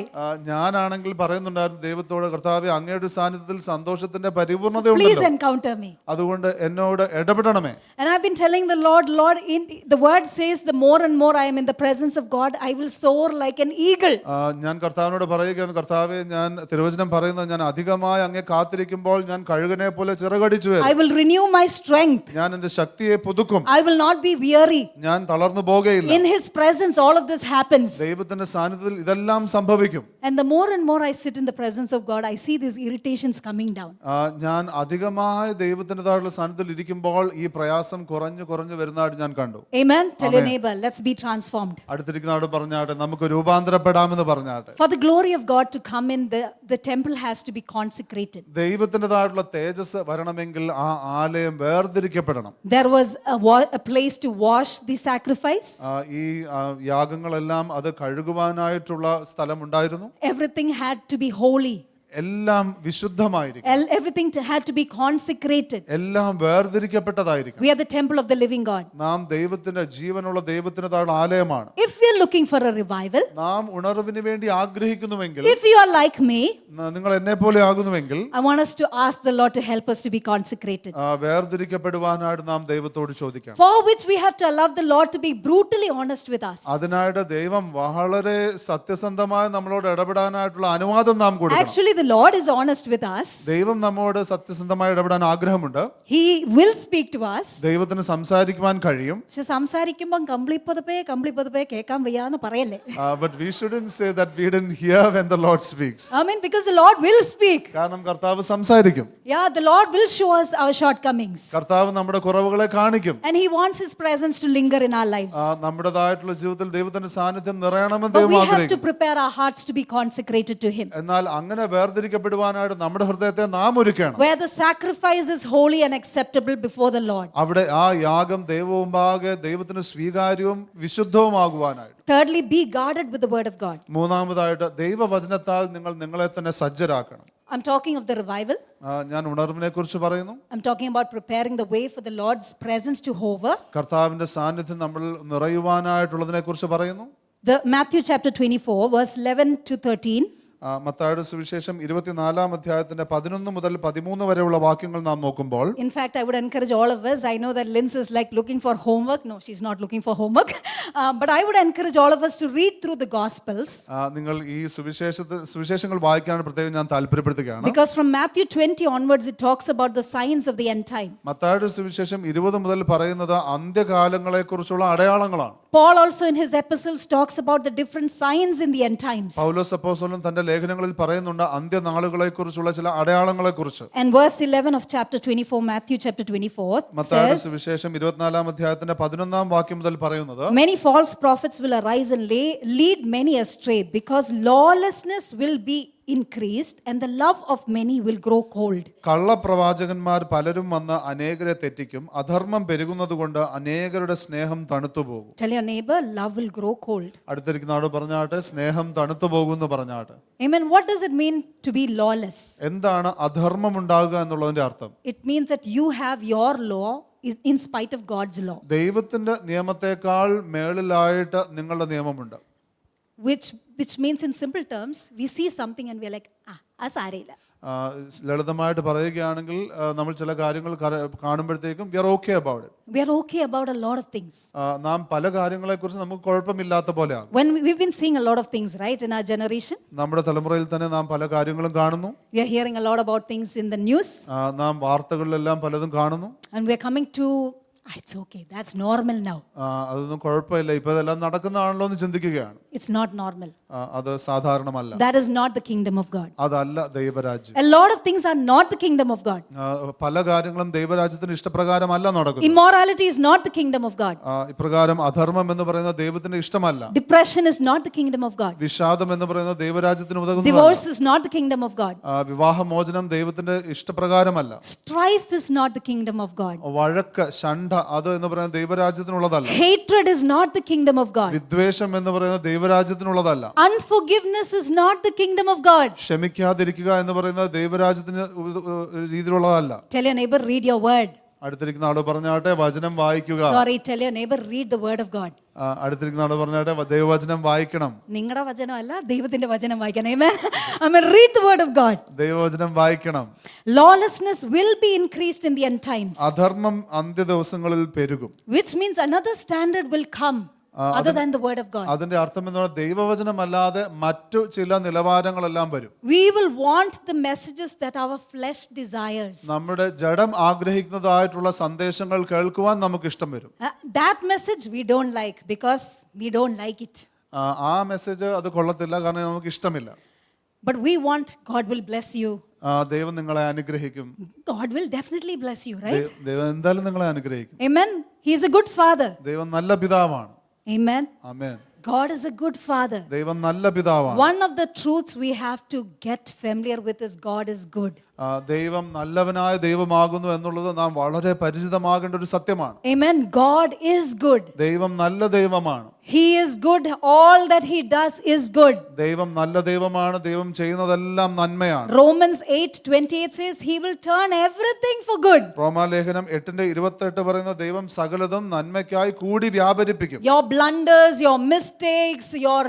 ഞാനാണെങ്കിൽ പറയുന്നുണ്ടായിരുന്നു ദൈവത്തോട്, കർത്താവേ, അങ്ങയുടെ സാന്നിധ്യത്തിൽ സന്തോഷത്തിന്റെ Please പരിപൂർണതയുണ്ടല്ലോ, encounter me. അതുകൊണ്ട് എന്നോട് ഇടപെടണമേ. And I've been telling the Lord, Lord, in the word says, the more and more I am in the presence of God, I will soar like an eagle. ഞാൻ കർത്താവിനോട് പറയുകയാണ്, കർത്താവേ, ഞാൻ തിരുവചനം പറയുന്നത്, ഞാൻ അധികമായി അങ്ങേ കാത്തിരിക്കുമ്പോൾ ഞാൻ കഴുകനെ പോലെ ചിറകടിച്ചു വരും. I will renew my strength. ഞാൻ എൻ്റെ ശക്തിയെ പുതുക്കും. I will not be weary. ഞാൻ തളർന്നു പോകുകയില്ല. In His presence, all of this happens. ദൈവത്തിന്റെ സാന്നിധ്യത്തിൽ ഇതെല്ലാം സംഭവിക്കും. And the more and more I sit in the presence of God, I see these irritations coming down. ഞാൻ അധികമായി ദൈവത്തിൻ്റെതായുള്ള സാന്നിധ്യത്തിൽ ഇരിക്കുമ്പോൾ ഈ പ്രയാസം കുറഞ്ഞു വരുന്നതായിട്ട് ഞാൻ കണ്ടു. Amen. Tell your neighbor, let's be transformed. അടുത്തിരിക്കുന്ന ആളോട് പറഞ്ഞാട്ടെ, നമുക്ക് രൂപാന്തരപ്പെടാമെന്ന് പറഞ്ഞാട്ടെ. For the glory of God to come in, the temple has to be consecrated. ദൈവത്തിൻ്റെതായിട്ടുള്ള തേജസ് വരണമെങ്കിൽ ആ ആലയം വേർതിരിക്കപ്പെടണം. There was a place to wash the sacrifice. ഈ യാഗങ്ങളെല്ലാം അത് കഴുകുവാനായിട്ടുള്ള സ്ഥലമുണ്ടായിരുന്നു. Everything had to be holy. എല്ലാം വിശുദ്ധമായിരിക്കും. Everything had to be consecrated. എല്ലാം വേർതിരിക്കപ്പെട്ടതായിരിക്കും. We are the temple of the living God. നാം ദൈവത്തിന്റെ ജീവനുള്ള ദൈവത്തിൻ്റെതായുള്ള ആലയമാണ്. If we are looking for a revival, നാം ഉണർവിന് വേണ്ടി ആഗ്രഹിക്കുന്നുവെങ്കിൽ, if you are like me, നിങ്ങൾ എന്നെ പോലെ ആകുന്നുവെങ്കിൽ, I want us to ask the Lord to help us to be consecrated. വേർതിരിക്കപ്പെടുവാനായിട്ട് നാം ദൈവത്തോട് ചോദിക്കണം. For which we have to allow the Lord to be brutally honest with us. അതിനായിട്ട് ദൈവം വളരെ സത്യസന്ധമായി നമ്മളോട് ഇടപെടാനായിട്ടുള്ള അനുവാദം നാം കൊടുക്കണം. Actually, the Lord is honest with us. ദൈവം നമ്മോട് സത്യസന്ധമായി ഇടപെടാൻ ആഗ്രഹമുണ്ട്. He will speak to us. ദൈവത്തിന് സംസാരിക്കുവാൻ കഴിയും. പക്ഷെ സംസാരിക്കുമ്പോൾ കമ്പിളിപ്പതപ്പേ കേൾക്കാൻ വയ്യാന്ന് പറയല്ലേ. But we shouldn't say that we didn't hear when the Lord speaks. I mean, because the Lord will speak. കാരണം കർത്താവ് സംസാരിക്കും. Yeah, the Lord will show us our shortcomings. കർത്താവ് നമ്മുടെ കുറവുകളെ കാണിക്കും. And He wants His presence to linger in our lives. നമ്മുടേതായിട്ടുള്ള ജീവിതത്തിൽ ദൈവത്തിന്റെ സാന്നിധ്യം നിറയണമെന്ന് But ദൈവം we have to ആഗ്രഹിക്കുന്നു. prepare our hearts to be consecrated to Him. എന്നാൽ അങ്ങനെ വേർതിരിക്കപ്പെടുവാനായിട്ട് നമ്മുടെ ഹൃദയത്തെ നാം ഒരുക്കണം. Where the sacrifice is holy and acceptable before the Lord. അവിടെ ആ യാഗം ദൈവമുമ്പാകെ ദൈവത്തിന് സ്വീകാര്യവും വിശുദ്ധവുമാകുവാനായിട്ട്. Thirdly, be guarded with the word of God. മൂന്നാമതായിട്ട് ദൈവവചനത്താൽ നിങ്ങൾ നിങ്ങളെ തന്നെ സജ്ജരാക്കണം. I'm talking of the revival. ഞാൻ ഉണർവിനെ കുറിച്ച് പറയുന്നു. I'm talking about preparing the way for the Lord's presence to hover. കർത്താവിന്റെ സാന്നിധ്യം നമ്മൾ നിറയുവാനായിട്ടുള്ളതിനെ കുറിച്ച് പറയുന്നു. The Matthew chapter 24 verse 11 to 13. മത്തായിയുടെ സുവിശേഷം 24-ാം അധ്യായത്തിന്റെ 11 മുതൽ 13 വരെയുള്ള വാക്യങ്ങൾ നാം നോക്കുമ്പോൾ, In fact, I would encourage all of us. I know that Linz is like looking for homework. No, she's not looking for homework. But I would encourage all of us to read through the Gospels. നിങ്ങൾ ഈ സുവിശേഷങ്ങൾ വായിക്കാൻ പ്രത്യേകം ഞാൻ താല്പര്യപ്പെടുത്തുകയാണ്. Because from Matthew 20 onwards, it talks about the signs of the end time. മത്തായിയുടെ സുവിശേഷം 20 മുതൽ പറയുന്നത് അന്ത്യകാലങ്ങളെ കുറിച്ചുള്ള അടയാളങ്ങളാണ്. Paul also in his epistles talks about the different signs in the end times. പൗലോസ് അപ്പോസ്തലൻ തന്റെ ലേഖനങ്ങളിൽ പറയുന്നുണ്ട് അന്ത്യനാളുകളെ കുറിച്ചുള്ള ചില അടയാളങ്ങളെ കുറിച്ച്. And verse 11 of chapter 24, Matthew chapter 24 മത്തായിയുടെ says, സുവിശേഷം 24-ാം അധ്യായത്തിന്റെ 11-ാം വാക്യം മുതൽ പറയുന്നത്, many false prophets will arise and lead many astray, because lawlessness will be increased and the love of many will grow cold. കള്ളപ്രവാചകന്മാർ പലരും വന്ന് അനേകരെ തെറ്റിക്കും, അധർമ്മം പെരുകുന്നതുകൊണ്ട് അനേകരുടെ സ്നേഹം തണുത്തുപോകും. Tell your neighbor, love will grow cold. അടുത്തിരിക്കുന്ന ആളോട് പറഞ്ഞാട്ടെ, സ്നേഹം തണുത്തുപോകുമെന്ന് പറഞ്ഞാട്ടെ. Amen. What does it mean to be lawless? എന്താണ് അധർമ്മം ഉണ്ടാകുക എന്നുള്ളതിന്റെ അർത്ഥം? It means that you have your law in spite of God's law. ദൈവത്തിന്റെ നിയമത്തെക്കാൾ മേളിലായിട്ട് നിങ്ങളുടെ നിയമമുണ്ട്. Which means in simple terms, we see something and we're like, asarilla. ലളിതമായിട്ട് പറയുകയാണെങ്കിൽ നമ്മൾ ചില കാര്യങ്ങൾ കാണുമ്പോഴത്തേക്കും we are okay about it. We are okay about a lot of things. നാം പല കാര്യങ്ങളെക്കുറിച്ച് നമുക്ക് കുഴപ്പമില്ലാത്ത പോലെയാണ്. When we've been seeing a lot of things, right, in our generation. നമ്മുടെ തലമുറയിൽ തന്നെ നാം പല കാര്യങ്ങളും കാണുന്നു. We are hearing a lot about things in the news. നാം വാർത്തകളിലെല്ലാം പലതും കാണുന്നു. And we are coming to It's okay, that's normal now. അതൊന്നും കുഴപ്പമില്ല, ഇപ്പൊ ഇതെല്ലാം നടക്കുന്നതാണല്ലോ എന്ന് ചിന്തിക്കുകയാണ്. It's not normal. അത് സാധാരണമല്ല. That is not the kingdom of God. അതല്ല ദൈവരാജ്യം. A lot of things are not the kingdom of God. പല കാര്യങ്ങളും ദൈവരാജ്യത്തിന് ഇഷ്ടപ്രകാരമല്ല നടക്കുന്നത്. Immorality is not the kingdom of God. ഇപ്രകാരം അധർമ്മം എന്ന് പറയുന്നത് ദൈവത്തിന് ഇഷ്ടമല്ല. Depression is not the kingdom of God. വിഷാദം എന്ന് പറയുന്നത് ദൈവരാജ്യത്തിന് ഉതകുന്നതല്ല. Divorce is not the kingdom of God. വിവാഹമോചനം ദൈവത്തിന്റെ ഇഷ്ടപ്രകാരമല്ല. Strife is not the kingdom of God. വഴക്ക്, ശണ്ഠ, അത് എന്ന് പറയുന്നത് ദൈവരാജ്യത്തിനുള്ളതല്ല. Hatred is not the kingdom of God. വിദ്വേഷം എന്ന് പറയുന്നത് ദൈവരാജ്യത്തിനുള്ളതല്ല. Unforgiveness is not the kingdom of God. ക്ഷമിക്കാതിരിക്കുക എന്ന് പറയുന്നത് ദൈവരാജ്യത്തിന് രീതിയിലുള്ളതല്ല. Tell your neighbor, read your word. അടുത്തിരിക്കുന്ന ആള് പറഞ്ഞാട്ടെ വചനം വായിക്കുക. Sorry, tell your neighbor, read the word of God. അടുത്തിരിക്കുന്ന ആള് പറഞ്ഞാട്ടെ ദൈവവചനം വായിക്കണം. നിങ്ങളുടെ വചനമല്ല, ദൈവത്തിന്റെ വചനം വായിക്കണം. Amen. Read the word of God. ദൈവവചനം വായിക്കണം. Lawlessness will be increased in the end times. അധർമ്മം അന്ത്യദിവസങ്ങളിൽ പെരുകും. Which means another standard will come other than the word of God. അതിന്റെ അർത്ഥം എന്ന് പറഞ്ഞാൽ ദൈവവചനമല്ലാതെ മറ്റു ചില നിലവാരങ്ങളെല്ലാം വരും. We will want the messages that our flesh desires. നമ്മുടെ ജഡം ആഗ്രഹിക്കുന്നതായിട്ടുള്ള സന്ദേശങ്ങൾ കേൾക്കുവാൻ നമുക്ക് ഇഷ്ടം വരും. That message we don't like because we don't like it. ആ മെസ്സേജ് അത് കൊള്ളത്തില്ല, കാരണം നമുക്ക് ഇഷ്ടമില്ല. But we want God will bless you. ദൈവം നിങ്ങളെ അനുഗ്രഹിക്കും. God will definitely bless you, right? ദൈവം എന്തായാലും നിങ്ങളെ അനുഗ്രഹിക്കും. Amen. He is a good father. ദൈവം നല്ല പിതാവാണ്. Amen. Amen. God is a good father. ദൈവം നല്ല പിതാവാണ്. One of the truths we have to get familiar with is God is good. ദൈവം നല്ലവനായ ദൈവമാകുന്നു എന്നുള്ളത് നാം വളരെ പരിചിതമാകേണ്ട ഒരു സത്യമാണ്. Amen. God is good. ദൈവം നല്ല ദൈവമാണ്. He is good. All that he does is good. ദൈവം നല്ല ദൈവമാണ്. ദൈവം ചെയ്യുന്നതെല്ലാം നന്മയാണ്. Romans 8:28 says he will turn everything for good. റോമാലേഖനം 8:28 പറയുന്ന ദൈവം സകലതും നന്മയ്ക്കായി കൂടി വ്യാപരിപ്പിക്കും. Your blunders, your mistakes, your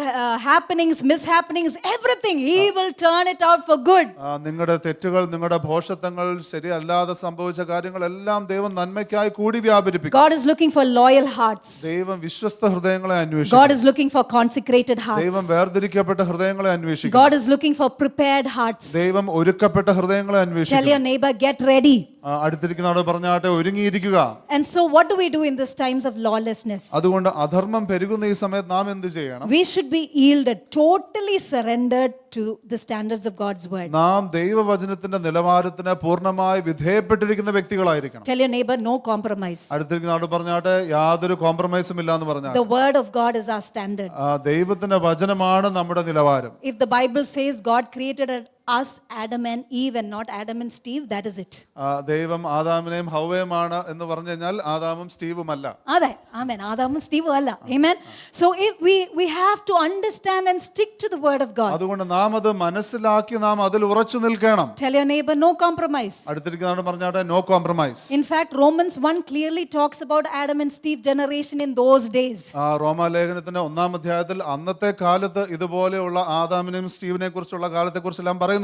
happenings, mishappenings, everything he will turn it out for good. നിങ്ങളുടെ തെറ്റുകൾ, നിങ്ങളുടെ ഭോഷത്വങ്ങൾ, ശരിയല്ലാതെ സംഭവിച്ച കാര്യങ്ങളെല്ലാം ദൈവം നന്മയ്ക്കായി കൂടി വ്യാപരിപ്പിക്കും. God is looking for loyal hearts. ദൈവം വിശ്വസ്ത ഹൃദയങ്ങളെ അന്വേഷിക്കും. God is looking for consecrated hearts. ദൈവം വേർതിരിക്കപ്പെട്ട ഹൃദയങ്ങളെ അന്വേഷിക്കും. God is looking for prepared hearts. ദൈവം ഒരുക്കപ്പെട്ട ഹൃദയങ്ങളെ അന്വേഷിക്കും. Tell your neighbor, get ready. അടുത്തിരിക്കുന്ന ആളോട് പറഞ്ഞാട്ടെ ഒരുങ്ങിയിരിക്കുക. And so what do we do in these times of lawlessness? അതുകൊണ്ട് അധർമ്മം പെരുകുന്ന ഈ സമയത്ത് നാം എന്ത് ചെയ്യണം? We should be yielded, totally surrendered to the standards of God's word. നാം ദൈവവചനത്തിന്റെ നിലവാരത്തിന് പൂർണ്ണമായി വിധേയപ്പെട്ടിരിക്കുന്ന വ്യക്തികളായിരിക്കണം. Tell your neighbor, no compromise. അടുത്തിരിക്കുന്ന ആളോട് പറഞ്ഞാട്ടെ യാതൊരു കോംപ്രമൈസും ഇല്ല എന്ന് പറഞ്ഞാൽ. The word of God is our standard. ദൈവത്തിന്റെ വചനമാണ് നമ്മുടെ നിലവാരം. If the Bible says God created us, Adam and Eve, and not Adam and Steve, that is it. ദൈവം ആദാമിനെയും ഹവ്വയുമാണ് എന്ന് പറഞ്ഞു കഴിഞ്ഞാൽ ആദാമും സ്റ്റീവും അല്ല. അതെ, ആമേൻ. ആദാമും സ്റ്റീവും അല്ല. Amen. So if we have to understand and stick to the word of God. അതുകൊണ്ട് നാം അത് മനസ്സിലാക്കി നാം അതിൽ ഉറച്ചു നിൽക്കണം. Tell your neighbor, no compromise. അടുത്തിരിക്കുന്നവരോട് പറഞ്ഞാട്ടെ no compromise. In fact, Romans 1 clearly talks about Adam and Steve generation in those days. റോമാലേഖനത്തിന്റെ 1-ാം അധ്യായത്തിൽ അന്നത്തെ കാലത്ത് ഇതുപോലെയുള്ള ആദാമിനെയും സ്റ്റീവിനെ കുറിച്ചുള്ള കാലത്തെക്കുറിച്ചെല്ലാം പറയുന്നുണ്ട്.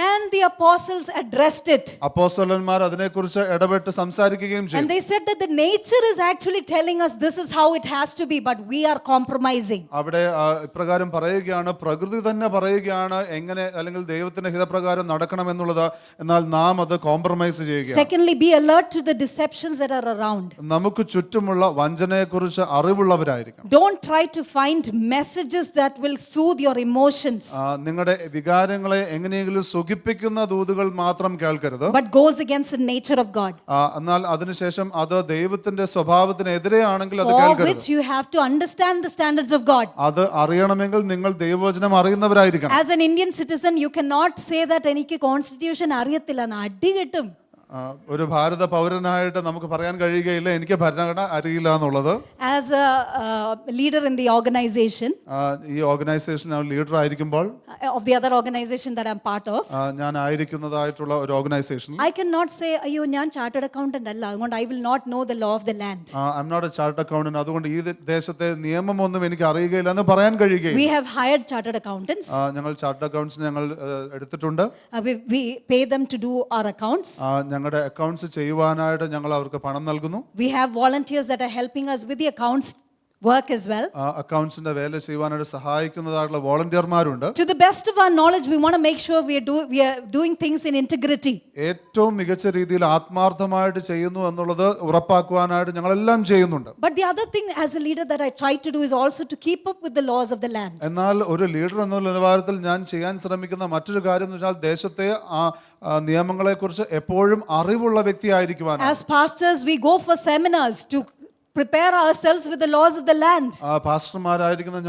And the apostles addressed it. അപ്പോസ്തലന്മാർ അതിനെക്കുറിച്ച് ഇടപെട്ട് സംസാരിക്കുകയും ചെയ്തു. And they said that the nature is actually telling us this is how it has to be, but we are compromising. അവിടെ ഇപ്രകാരം പറയുകയാണ്, പ്രകൃതി തന്നെ പറയുകയാണ് എങ്ങനെ അല്ലെങ്കിൽ ദൈവത്തിന്റെ ഹിതപ്രകാരം നടക്കണം എന്നുള്ളത്, എന്നാൽ നാം അത് കോംപ്രമൈസ് ചെയ്യുകയാണ്. Secondly, be alert to the deceptions that are around. നമുക്ക് ചുറ്റുമുള്ള വഞ്ചനയെക്കുറിച്ച് അറിവുള്ളവരായിരിക്കണം. Don't try to find messages that will soothe your emotions. നിങ്ങളുടെ വികാരങ്ങളെ എങ്ങനെയെങ്കിലും സുഖിപ്പിക്കുന്ന ദൂതുകൾ മാത്രം കേൾക്കരുത്. But goes against the nature of God. എന്നാൽ അതിനുശേഷം അത് ദൈവത്തിന്റെ സ്വഭാവത്തിനെതിരെയാണെങ്കിൽ അത് For കേൾക്കരുത്. which you have to understand the standards of God. അത് അറിയണമെങ്കിൽ നിങ്ങൾ ദൈവവചനം അറിയുന്നവരായിരിക്കണം. As an Indian citizen, you cannot say that എനിക്ക് കോൺസ്റ്റിറ്റ്യൂഷൻ അറിയത്തില്ല, അടി കിട്ടും. ഒരു ഭാരത പൗരനായിട്ട് നമുക്ക് പറയാൻ കഴിയുകയില്ല എനിക്ക് ഭരണഘടന അറിയില്ല എന്നുള്ളത്. As a leader in the organization, ഈ ഓർഗനൈസേഷൻ ലീഡർ ആയിരിക്കുമ്പോൾ, of the other organization that I'm part of, ഞാൻ ആയിരിക്കുന്നതായിട്ടുള്ള ഒരു ഓർഗനൈസേഷൻ, I cannot say അയ്യോ ഞാൻ ചാർട്ടേഡ് അക്കൗണ്ടന്റ് അല്ല, അതുകൊണ്ട് I will not know the law of the land. I'm not a chartered accountant, അതുകൊണ്ട് ഈ ദേശത്തെ നിയമമൊന്നും എനിക്ക് അറിയുകയില്ല എന്ന് പറയാൻ കഴിയുകയില്ല. We have hired chartered accountants. ഞങ്ങൾ ചാർട്ടേഡ് അക്കൗണ്ട്സിനെ ഞങ്ങൾ എടുത്തിട്ടുണ്ട്. We pay them to do our accounts. ഞങ്ങളുടെ അക്കൗണ്ട്സ് ചെയ്യുവാനായിട്ട് ഞങ്ങൾ അവർക്ക് പണം നൽകുന്നു. We have volunteers that are helping us with the accounts work as well. അക്കൗണ്ട്സിന്റെ വേല ചെയ്യുവാനായിട്ട് സഹായിക്കുന്നതായിട്ടുള്ള വോളണ്ടിയർമാരുണ്ട്. To the best of our knowledge, we want to make sure we are doing things in integrity. ഏറ്റവും മികച്ച രീതിയിൽ ആത്മാർത്ഥമായിട്ട് ചെയ്യുന്നു എന്നുള്ളത് ഉറപ്പാക്കുവാനായിട്ട് ഞങ്ങളെല്ലാം ചെയ്യുന്നുണ്ട്. But the other thing as a leader that I try to do is also to keep up with the laws of the land. എന്നാൽ ഒരു ലീഡർ എന്നുള്ള നിലവാരത്തിൽ ഞാൻ ചെയ്യാൻ ശ്രമിക്കുന്ന മറ്റൊരു കാര്യം എന്ന് വെച്ചാൽ ദേശത്തെ നിയമങ്ങളെക്കുറിച്ച് എപ്പോഴും അറിവുള്ള വ്യക്തിയായിരിക്കുവാനാണ്. As pastors, we go for seminars to prepare ourselves with the laws of the land. പാസ്റ്റർമാരായിരിക്കുന്ന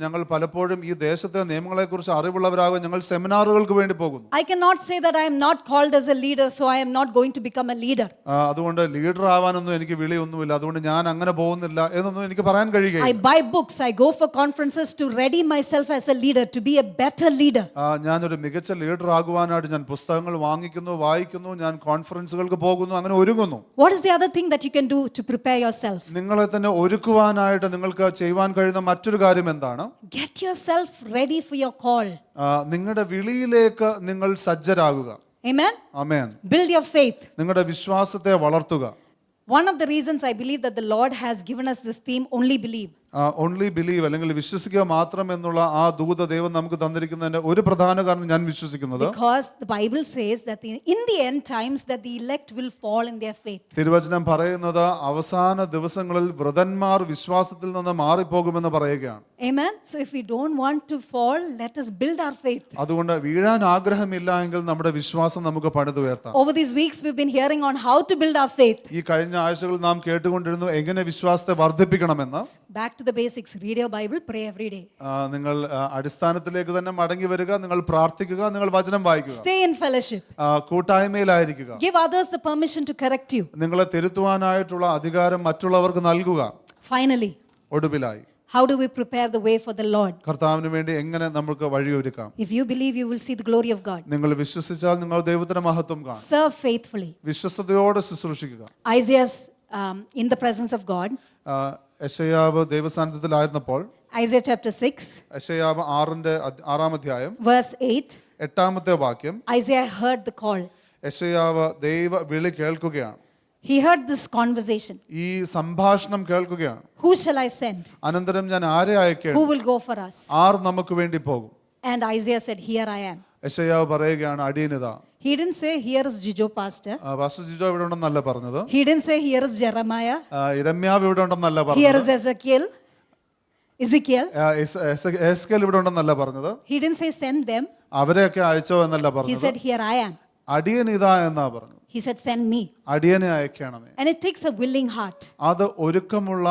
ഞങ്ങൾ പലപ്പോഴും ഈ ദേശത്തെ നിയമങ്ങളെക്കുറിച്ച് അറിവുള്ളവരാകും. ഞങ്ങൾ സെമിനാറുകൾക്ക് വേണ്ടി പോകുന്നു. I cannot say that I am not called as a leader, so I am not going to become a leader. അതുകൊണ്ട് leader ആവാനൊന്നും എനിക്ക് വിളിയൊന്നുമില്ല, അതുകൊണ്ട് ഞാൻ അങ്ങനെ പോകുന്നില്ല എന്നൊന്നും എനിക്ക് പറയാൻ കഴിയുകയില്ല. I buy books, I go for conferences to ready myself as a leader, to be a better leader. ഞാനൊരു മികച്ച ലീഡർ ആകുവാനായിട്ട് ഞാൻ പുസ്തകങ്ങൾ വാങ്ങിക്കുന്നു, വായിക്കുന്നു, ഞാൻ കോൺഫറൻസുകൾക്ക് പോകുന്നു, അങ്ങനെ ഒരുങ്ങുന്നു. What is the other thing that you can do to prepare yourself? നിങ്ങളെ തന്നെ ഒരുക്കുവാനായിട്ട് നിങ്ങൾക്ക് ചെയ്യുവാൻ കഴിയുന്ന മറ്റൊരു കാര്യം എന്താണ്? Get yourself ready for your call. നിങ്ങളുടെ വിളിയിലേക്ക് നിങ്ങൾ സജ്ജരാകുക. Amen. Amen. Build your faith. നിങ്ങളുടെ വിശ്വാസത്തെ വളർത്തുക. One of the reasons I believe that the Lord has given us this theme, only believe. Only believe അല്ലെങ്കിൽ വിശ്വസിക്കുക മാത്രം എന്നുള്ള ആ ദൂത ദൈവം നമുക്ക് തന്നിരിക്കുന്നതിന്റെ ഒരു പ്രധാന കാരണം ഞാൻ വിശ്വസിക്കുന്നത്, Because the Bible says that in the end times that the elect will fall in their faith. തിരുവചനം പറയുന്നത് അവസാന ദിവസങ്ങളിൽ വൃതന്മാർ വിശ്വാസത്തിൽ നിന്ന് മാറിപ്പോകുമെന്ന് പറയുകയാണ്. Amen. So if we don't want to fall, let us build our faith. അതുകൊണ്ട് വീഴാൻ ആഗ്രഹമില്ല എങ്കിൽ നമ്മുടെ വിശ്വാസം നമുക്ക് പണിതുയർത്താം. Over these weeks we've been hearing on how to build our faith. ഈ കഴിഞ്ഞ ആഴ്ചകളിൽ നാം കേട്ടുകൊണ്ടിരുന്നു എങ്ങനെ വിശ്വാസത്തെ വർദ്ധിപ്പിക്കണമെന്ന്. Back to the basics. Read your Bible, pray every day. നിങ്ങൾ അടിസ്ഥാനത്തിലേക്ക് തന്നെ മടങ്ങി വരിക, നിങ്ങൾ പ്രാർത്ഥിക്കുക, നിങ്ങൾ വചനം വായിക്കുക, Stay in fellowship. കൂട്ടായ്മയിലായിരിക്കുക, Give others the permission to correct you. നിങ്ങളെ തിരുത്തുവാനായിട്ടുള്ള അധികാരം മറ്റുള്ളവർക്ക് നൽകുക. Finally, ഒടുവിലായി how do we prepare the way for the Lord? കർത്താവിന് വേണ്ടി എങ്ങനെ നമുക്ക് വഴിയൊരുക്കാം? If you believe, you will see the glory of God. നിങ്ങൾ വിശ്വസിച്ചാൽ നിങ്ങൾ ദൈവത്തിന്റെ മഹത്വം കാണും. Serve faithfully. വിശ്വസ്തയോടെ ശുശ്രൂഷിക്കുക. Isaiah's in the presence of God. യെശയ്യാവ് ദൈവസാന്നിധ്യത്തിലായിരുന്നപ്പോൾ, Isaiah chapter 6, യെശയ്യാവ് 6-ാം അധ്യായം verse 8. 8-ാമത്തെ വാക്യം, Isaiah heard the call. യെശയ്യാവ് ദൈവ വിളി കേൾക്കുകയാണ്. He heard this conversation. ഈ സംഭാഷണം കേൾക്കുകയാണ്. Who shall I send? അനന്തരം ഞാൻ ആരെ അയക്കേണ്ടു? Who will go for us? ആർ നമുക്ക് വേണ്ടി പോകും? And Isaiah said, Here I am. യെശയ്യാവ് പറയുകയാണ്, അടിയനിതാ. He didn't say, Here is Jijo pastor. Pastor Jijo ഇവിടെ ഉണ്ടെന്നല്ല പറഞ്ഞത്. He didn't say, Here is Jeremiah. ഇരമ്യാവ് ഇവിടെ ഉണ്ടെന്നല്ല Here പറഞ്ഞത്. is Ezekiel. എസ്കേൽ ഇവിടെ ഉണ്ടെന്നല്ല പറഞ്ഞത്. He didn't say, Send them. അവരെയൊക്കെ അയച്ചോ എന്നല്ല He പറഞ്ഞത്. said, Here I am. അടിയനിതാ എന്നാ പറഞ്ഞത്. He said, Send me. അടിയനെ അയക്കണമേ. And it takes a willing heart. അത് ഒരുക്കമുള്ള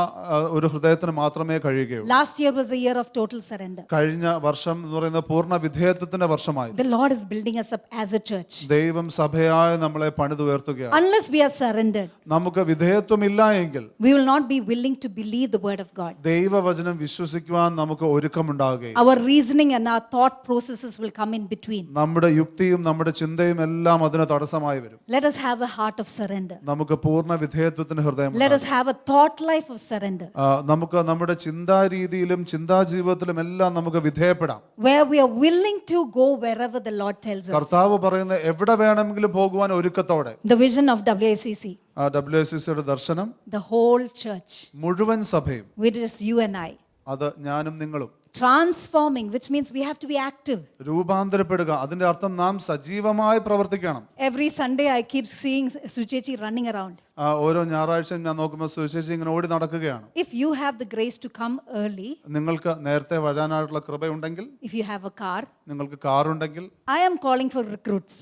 ഒരു ഹൃദയത്തിന് മാത്രമേ കഴിയുകയുള്ളൂ. Last year was a year of total surrender. കഴിഞ്ഞ വർഷം എന്ന് പറയുന്നത് പൂർണ്ണ വിധേയത്വത്തിന്റെ വർഷമായി. The Lord is building us up as a church. ദൈവം സഭയായി നമ്മളെ പണിതുയർത്തുകയാണ്. Unless we are surrendered, നമുക്ക് വിധേയത്വമില്ല എങ്കിൽ we will not be willing to believe the word of God. ദൈവവചനം വിശ്വസിക്കുവാൻ നമുക്ക് ഒരുക്കമുണ്ടാകുകയും Our reasoning and our thought processes will come in between. നമ്മുടെ യുക്തിയും നമ്മുടെ ചിന്തയും എല്ലാം അതിന് തടസ്സമായി വരും. Let us have a heart of surrender. നമുക്ക് പൂർണ്ണ വിധേയത്വത്തിന് ഹൃദയം. Let us have a thought life of surrender. നമുക്ക് നമ്മുടെ ചിന്താരീതിയിലും ചിന്താജീവിതത്തിലും എല്ലാം നമുക്ക് വിധേയപ്പെടാം. Where we are willing to go wherever the Lord tells us. കർത്താവ് പറയുന്ന എവിടെ വേണമെങ്കിലും പോകുവാൻ ഒരുക്കത്തോടെ. The vision of WACC. WACCയുടെ ദർശനം, the whole church, മുഴുവൻ സഭയും, which is you and I. അത് ഞാനും നിങ്ങളും. Transforming, which means we have to be active. രൂപാന്തരപ്പെടുക, അതിന്റെ അർത്ഥം നാം സജീവമായി പ്രവർത്തിക്കണം. Every Sunday I keep seeing Suchechi running around. ഓരോ ഞായറാഴ്ചയും ഞാൻ നോക്കുമ്പോൾ സുവിശേഷി ഇങ്ങനെ ഓടി നടക്കുകയാണ്. If you have the grace to come early, നിങ്ങൾക്ക് നേരത്തെ വരാനായിട്ടുള്ള കൃപയുണ്ടെങ്കിൽ, if you have a car, നിങ്ങൾക്ക് കാർ ഉണ്ടെങ്കിൽ, I am calling for recruits.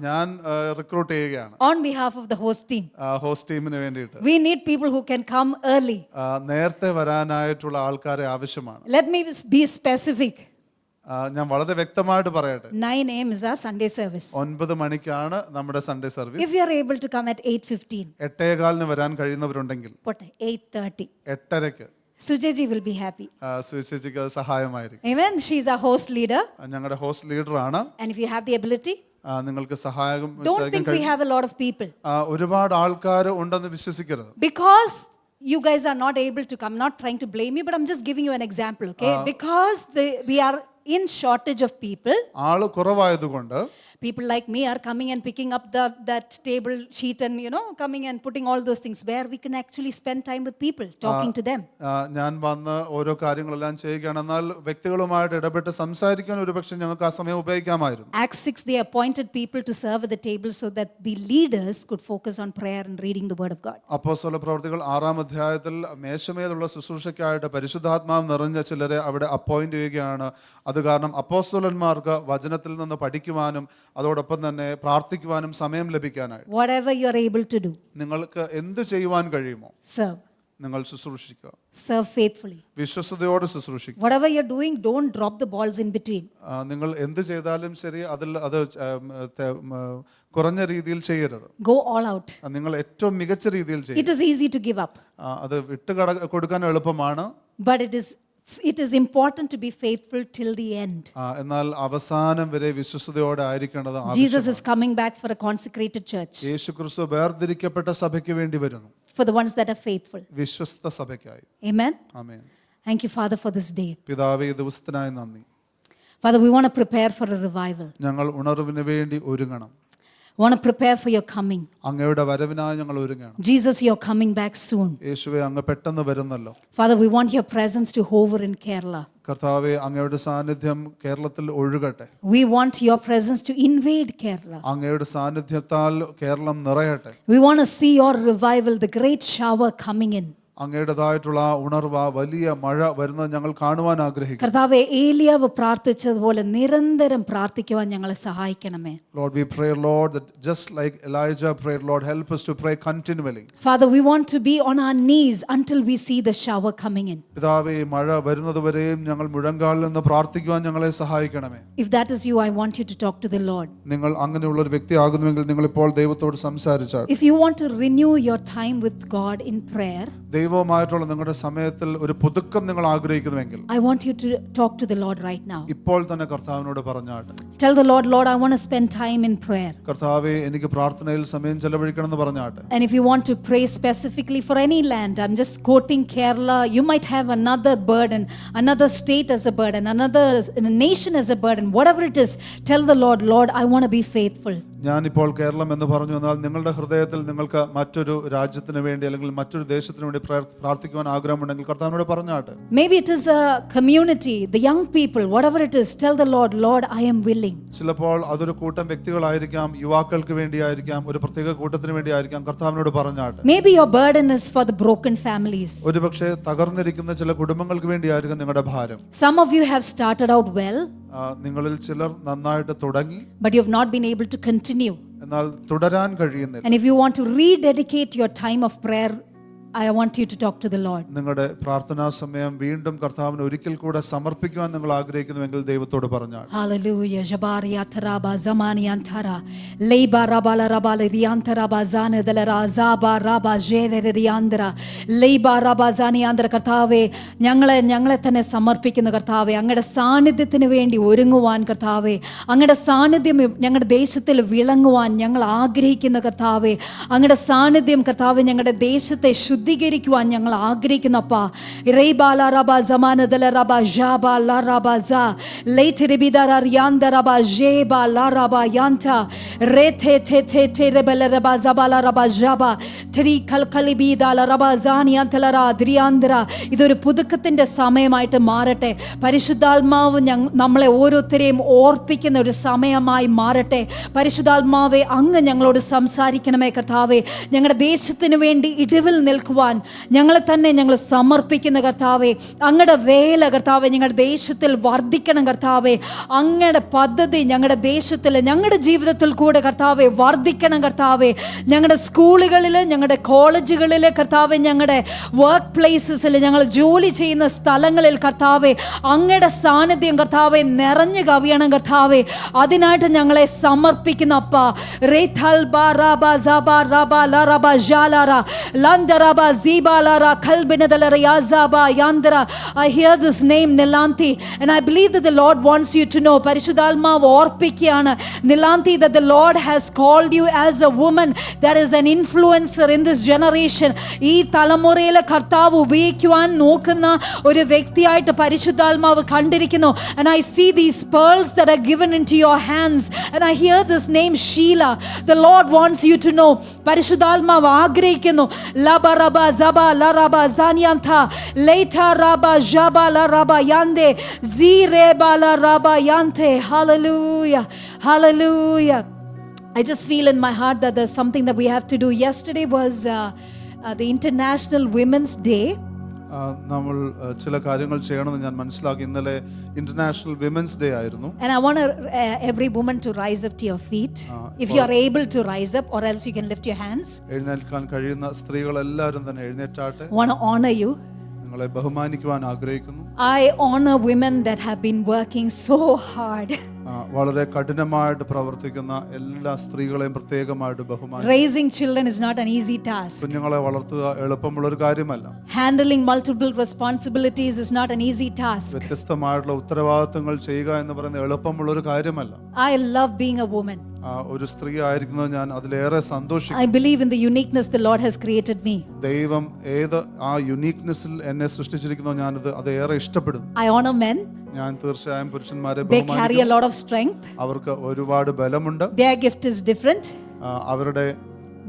ഞാൻ റിക്രൂട്ട് ചെയ്യുകയാണ് On behalf of the host team. Host ടീമിന് വേണ്ടിയിട്ട്. We need people who can come early. നേരത്തെ വരാനായിട്ടുള്ള ആൾക്കാരെ ആവശ്യമാണ്. Let me be specific. ഞാൻ വളരെ വ്യക്തമായിട്ട് പറയട്ടെ. 9 a.m. is our Sunday service. 9 മണിക്കാണ് നമ്മുടെ Sunday service. If you are able to come at 8:15. 8:15 വരാൻ കഴിയുന്നവരുണ്ടെങ്കിൽ, 8:30. 8:30 Sujeji will be happy. സുവിശേഷിക്ക് അത് സഹായമായിരിക്കും. Amen. She is our host leader. ഞങ്ങളുടെ host ലീഡറാണ്. And if you have the ability, നിങ്ങൾക്ക് സഹായം. don't think we have a lot of people. ഒരുപാട് ആൾക്കാർ ഉണ്ടെന്ന് വിശ്വസിക്കരുത്. Because you guys are not able to come, not trying to blame you, but I'm just giving you an example, okay? Because we are in shortage of people. ആള് കുറവായതുകൊണ്ട്, People like me are coming and picking up that table sheet and, coming and putting all those things where we can actually spend time with people, talking to them. ഞാൻ വന്ന് ഓരോ കാര്യങ്ങളെല്ലാം ചെയ്യുകയാണ്. എന്നാൽ വ്യക്തികളുമായിട്ട് ഇടപെട്ട് സംസാരിക്കാൻ ഒരുപക്ഷെ ഞങ്ങൾക്ക് ആ സമയം ഉപയോഗിക്കാമായിരുന്നു. Acts 6, they appointed people to serve at the table so that the leaders could focus on prayer and reading the word of God. അപ്പോസ്തല പ്രവൃത്തികൾ 6-ാം അധ്യായത്തിൽ മേശമേലുള്ള ശുശ്രൂഷയ്ക്കായിട്ട് പരിശുദ്ധാത്മാവ് നിറഞ്ഞ ചിലരെ അവിടെ അപ്പോയിന്റ് ചെയ്യുകയാണ്. അത് കാരണം അപ്പോസ്തലന്മാർക്ക് വചനത്തിൽ നിന്ന് പഠിക്കുവാനും അതോടൊപ്പം തന്നെ പ്രാർത്ഥിക്കുവാനും സമയം ലഭിക്കാനായി. Whatever you are able to do, നിങ്ങൾക്ക് എന്ത് ചെയ്യുവാൻ കഴിയുമോ serve. നിങ്ങൾ ശുശ്രൂഷിക്കുക. Serve faithfully. വിശ്വസ്തയോടെ ശുശ്രൂഷിക്കുക. Whatever you're doing, don't drop the balls in between. നിങ്ങൾ എന്ത് ചെയ്താലും ശരി, അത് കുറഞ്ഞ രീതിയിൽ ചെയ്യരുത്. Go all out. നിങ്ങൾ ഏറ്റവും മികച്ച രീതിയിൽ It ചെയ്യരുത്. is easy to give up, അത് കൊടുക്കാൻ എളുപ്പമാണ്. but it is important to be faithful till the end. എന്നാൽ അവസാനം വരെ വിശ്വസ്തയോടെ ആയിരിക്കേണ്ടത് Jesus is coming back for a consecrated church, യേശുക്രിസ്തു വേർതിരിക്കപ്പെട്ട സഭയ്ക്ക് വേണ്ടി വരുന്നു, for the ones that are faithful. വിശ്വസ്ത സഭയ്ക്കായി. Amen. Amen. Thank you, Father, for this day. പിതാവേ, ഈ ദിവസത്തിനായി നന്ദി. Father, we want to prepare for a revival. ഞങ്ങൾ ഉണർവിന് വേണ്ടി ഒരുങ്ങണം. We want to prepare for your coming. അങ്ങയുടെ വരവിനായി ഞങ്ങൾ ഒരുങ്ങണം. Jesus, you're coming back soon. യേശുവേ, അങ്ങ് പെട്ടെന്ന് വരുന്നല്ലോ. Father, we want your presence to hover in Kerala. കർത്താവേ, അങ്ങയുടെ സാന്നിധ്യം കേരളത്തിൽ ഒഴുകട്ടെ. We want your presence to invade Kerala. അങ്ങയുടെ സാന്നിധ്യത്താൽ കേരളം നിറയട്ടെ. We want to see your revival, the great shower coming in. അങ്ങയുടേതായിട്ടുള്ള ഉണർവ്, വലിയ മഴ വരുന്നത് ഞങ്ങൾ കാണുവാൻ ആഗ്രഹിക്കുന്നു. കർത്താവേ, ഏലിയാവ് പ്രാർത്ഥിച്ചതുപോലെ നിരന്തരം പ്രാർത്ഥിക്കുവാൻ ഞങ്ങളെ സഹായിക്കണമേ. Lord, we pray, Lord, that just like Elijah prayed, Lord, help us to pray continually. Father, we want to be on our knees until we see the shower coming in. പിതാവേ, മഴ വരുന്നതുവരെയും ഞങ്ങൾ മുഴങ്കാലിൽ നിന്ന് പ്രാർത്ഥിക്കുവാൻ ഞങ്ങളെ സഹായിക്കണമേ. If that is you, I want you to talk to the Lord. നിങ്ങൾ അങ്ങനെയുള്ള ഒരു വ്യക്തിയാകുന്നുവെങ്കിൽ നിങ്ങൾ ഇപ്പോൾ ദൈവത്തോട് സംസാരിച്ചാൽ. If you want to renew your time with God in prayer, ദൈവവുമായിട്ടുള്ള നിങ്ങളുടെ സമയത്തിൽ ഒരു പുതുക്കം നിങ്ങൾ ആഗ്രഹിക്കുന്നുവെങ്കിൽ I want you to talk to the Lord right now. ഇപ്പോൾ തന്നെ കർത്താവിനോട് പറഞ്ഞാട്ടെ. Tell the Lord, Lord, I want to spend time in prayer. കർത്താവേ, എനിക്ക് പ്രാർത്ഥനയിൽ സമയം ചെലവഴിക്കണം എന്ന് പറഞ്ഞാട്ടെ. And if you want to pray specifically for any land, I'm just quoting Kerala, you might have another burden, another state as a burden, another nation as a burden, whatever it is, tell the Lord, Lord, I want to be faithful. ഞാനിപ്പോൾ കേരളം എന്ന് പറഞ്ഞു എന്നാൽ നിങ്ങളുടെ ഹൃദയത്തിൽ നിങ്ങൾക്ക് മറ്റൊരു രാജ്യത്തിന് വേണ്ടി അല്ലെങ്കിൽ മറ്റൊരു ദേശത്തിന് വേണ്ടി പ്രാർത്ഥിക്കുവാൻ ആഗ്രഹമുണ്ടെങ്കിൽ കർത്താവിനോട് പറഞ്ഞാട്ടെ. Maybe it is a community, the young people, whatever it is, tell the Lord, Lord, I am willing. ചിലപ്പോൾ അതൊരു കൂട്ടം വ്യക്തികളായിരിക്കാം, യുവാക്കൾക്ക് വേണ്ടിയായിരിക്കാം, ഒരു പ്രത്യേക കൂട്ടത്തിന് വേണ്ടിയായിരിക്കാം. കർത്താവിനോട് പറഞ്ഞാട്ടെ. Maybe your burden is for the broken families. ഒരുപക്ഷെ തകർന്നിരിക്കുന്ന ചില കുടുംബങ്ങൾക്ക് വേണ്ടിയായിരിക്കും നിങ്ങളുടെ ഭാരം. Some of you have started out well, നിങ്ങളിൽ ചിലർ നന്നായിട്ട് തുടങ്ങി, but you have not been able to continue. എന്നാൽ തുടരാൻ കഴിയുന്നില്ല. And if you want to rededicate your time of prayer, I want you to talk to the Lord. നിങ്ങളുടെ പ്രാർത്ഥനാ സമയം വീണ്ടും കർത്താവിന് ഒരിക്കൽ കൂടെ സമർപ്പിക്കുവാൻ നിങ്ങൾ ആഗ്രഹിക്കുന്നുവെങ്കിൽ ദൈവത്തോട് പറഞ്ഞാൽ. Hallelujah. Jabariya taraba zamani antara leiba rabala rabala riantara bazane delara zaba raba jere riandra leiba raba zani andra കർത്താവേ, ഞങ്ങളെ തന്നെ സമർപ്പിക്കുന്ന കർത്താവേ, അങ്ങയുടെ സാന്നിധ്യത്തിന് വേണ്ടി ഒരുങ്ങുവാൻ കർത്താവേ, അങ്ങയുടെ സാന്നിധ്യം ഞങ്ങളുടെ ദേശത്തിൽ വിളങ്ങുവാൻ ഞങ്ങൾ ആഗ്രഹിക്കുന്ന കർത്താവേ, അങ്ങയുടെ സാന്നിധ്യം കർത്താവേ ഞങ്ങളുടെ ദേശത്തെ ശുദ്ധീകരിക്കുവാൻ ഞങ്ങൾ ആഗ്രഹിക്കുന്നപ്പാ. റൈബാല റബ സമാനദല റബ ജാബ ല റബ സ ലൈതരിബിദര യാന്ദ റബ ജേബ ല റബ യാന്ത റേതെ തെ തെ തെ റബല റബ സബല റബ ജാബ ത്രി കൽകലിബിദ ല റബ സാനിയന്തല റ ദ്രിയാന്ദര. ഇതൊരു പുതുക്കത്തിന്റെ സമയമായിട്ട് മാറട്ടെ. പരിശുദ്ധാത്മാവ് നമ്മളെ ഓരോരുത്തരെയും ഓർപ്പിക്കുന്ന ഒരു സമയമായി മാറട്ടെ. പരിശുദ്ധാത്മാവെ, അങ്ങ് ഞങ്ങളോട് സംസാരിക്കണമേ കർത്താവേ. ഞങ്ങളുടെ ദേശത്തിന് വേണ്ടി ഇടിവിൽ നിൽക്കുവാൻ ഞങ്ങളെ തന്നെ ഞങ്ങൾ സമർപ്പിക്കുന്ന കർത്താവേ. അങ്ങയുടെ വേല കർത്താവേ ഞങ്ങളുടെ ദേശത്തിൽ വർദ്ധിക്കണം കർത്താവേ. അങ്ങയുടെ പദ്ധതി ഞങ്ങളുടെ ദേശത്തിൽ, ഞങ്ങളുടെ ജീവിതത്തിൽ കൂടെ കർത്താവേ വർദ്ധിക്കണം കർത്താവേ. ഞങ്ങളുടെ സ്കൂളുകളിൽ, ഞങ്ങളുടെ കോളേജുകളിൽ കർത്താവേ, ഞങ്ങളുടെ വർക്ക് പ്ലേസസിൽ, ഞങ്ങൾ ജോലി ചെയ്യുന്ന സ്ഥലങ്ങളിൽ കർത്താവേ, അങ്ങയുടെ സാന്നിധ്യം കർത്താവേ നിറഞ്ഞു കവിയണം കർത്താവേ. അതിനായിട്ട് ഞങ്ങളെ സമർപ്പിക്കുന്ന അപ്പ. റേഥൽ ബാ റബ സബ റബ ല റബ ജാലറ ലന്ദറ Raba Zibalara Kalbinadalara Yazaba Yandra. I hear this name Nilanthi, and I believe that the Lord wants you to know, Parishudalma Orpikiyana Nilanthi, that the Lord has called you as a woman that is an influencer in this generation. ഈ തലമുറയിലെ കർത്താവ് ഉപയോഗിക്കുവാൻ നോക്കുന്ന ഒരു വ്യക്തിയായിട്ട് പരിശുദ്ധാത്മാവ് കണ്ടിരിക്കുന്നു. And I see these pearls that are given into your hands, and I hear this name Sheila. The Lord wants you to know, പരിശുദ്ധാത്മാവ് ആഗ്രഹിക്കുന്നു, ലബറബ സബ ലറബ സാനിയന്ത ലേറ്റ റബ ജബ ലറബ യന്ദേ സീരബ ലറബ യന്ദേ. Hallelujah, hallelujah. I just feel in my heart that there's something that we have to do. Yesterday was the International Women's Day. നമ്മൾ ചില കാര്യങ്ങൾ ചെയ്യണമെന്ന് ഞാൻ മനസ്സിലാക്കി. ഇന്നലെ international women's day ആയിരുന്നു. And I want every woman to rise up to your feet. If you are able to rise up, or else you can lift your hands. എഴുന്നേൽക്കാൻ കഴിയുന്ന സ്ത്രീകൾ എല്ലാവരും തന്നെ എഴുന്നേറ്റാട്ടെ. I want to honor you. നിങ്ങളെ ബഹുമാനിക്കുവാൻ ആഗ്രഹിക്കുന്നു. I honor women that have been working so hard. വളരെ കഠിനമായിട്ട് പ്രവർത്തിക്കുന്ന എല്ലാ സ്ത്രീകളെയും പ്രത്യേകമായിട്ട് ബഹുമാനിക്കുന്നു. Raising children is not an easy task. കുഞ്ഞുങ്ങളെ വളർത്തുക എളുപ്പമുള്ള ഒരു കാര്യമല്ല. Handling multiple responsibilities is not an easy task. വ്യത്യസ്തമായിട്ടുള്ള ഉത്തരവാദിത്തങ്ങൾ ചെയ്യുക എന്ന് പറയുന്നത് എളുപ്പമുള്ള ഒരു കാര്യമല്ല. I love being a woman. ഒരു സ്ത്രീ ആയിരിക്കുന്നത് ഞാൻ അതിലേറെ സന്തോഷിക്കുന്നു. I believe in the uniqueness the Lord has created me. ദൈവം ഏത് ആ യുണീക്നെസ്സിൽ എന്നെ സൃഷ്ടിച്ചിരിക്കുന്നോ ഞാനത് അതേറെ ഇഷ്ടപ്പെടുന്നു. I honor men. ഞാൻ തീർച്ചയായും പുരുഷന്മാരെ They carry a lot of strength. അവർക്ക് ഒരുപാട് ബലമുണ്ട്. Their gift is different. അവരുടെ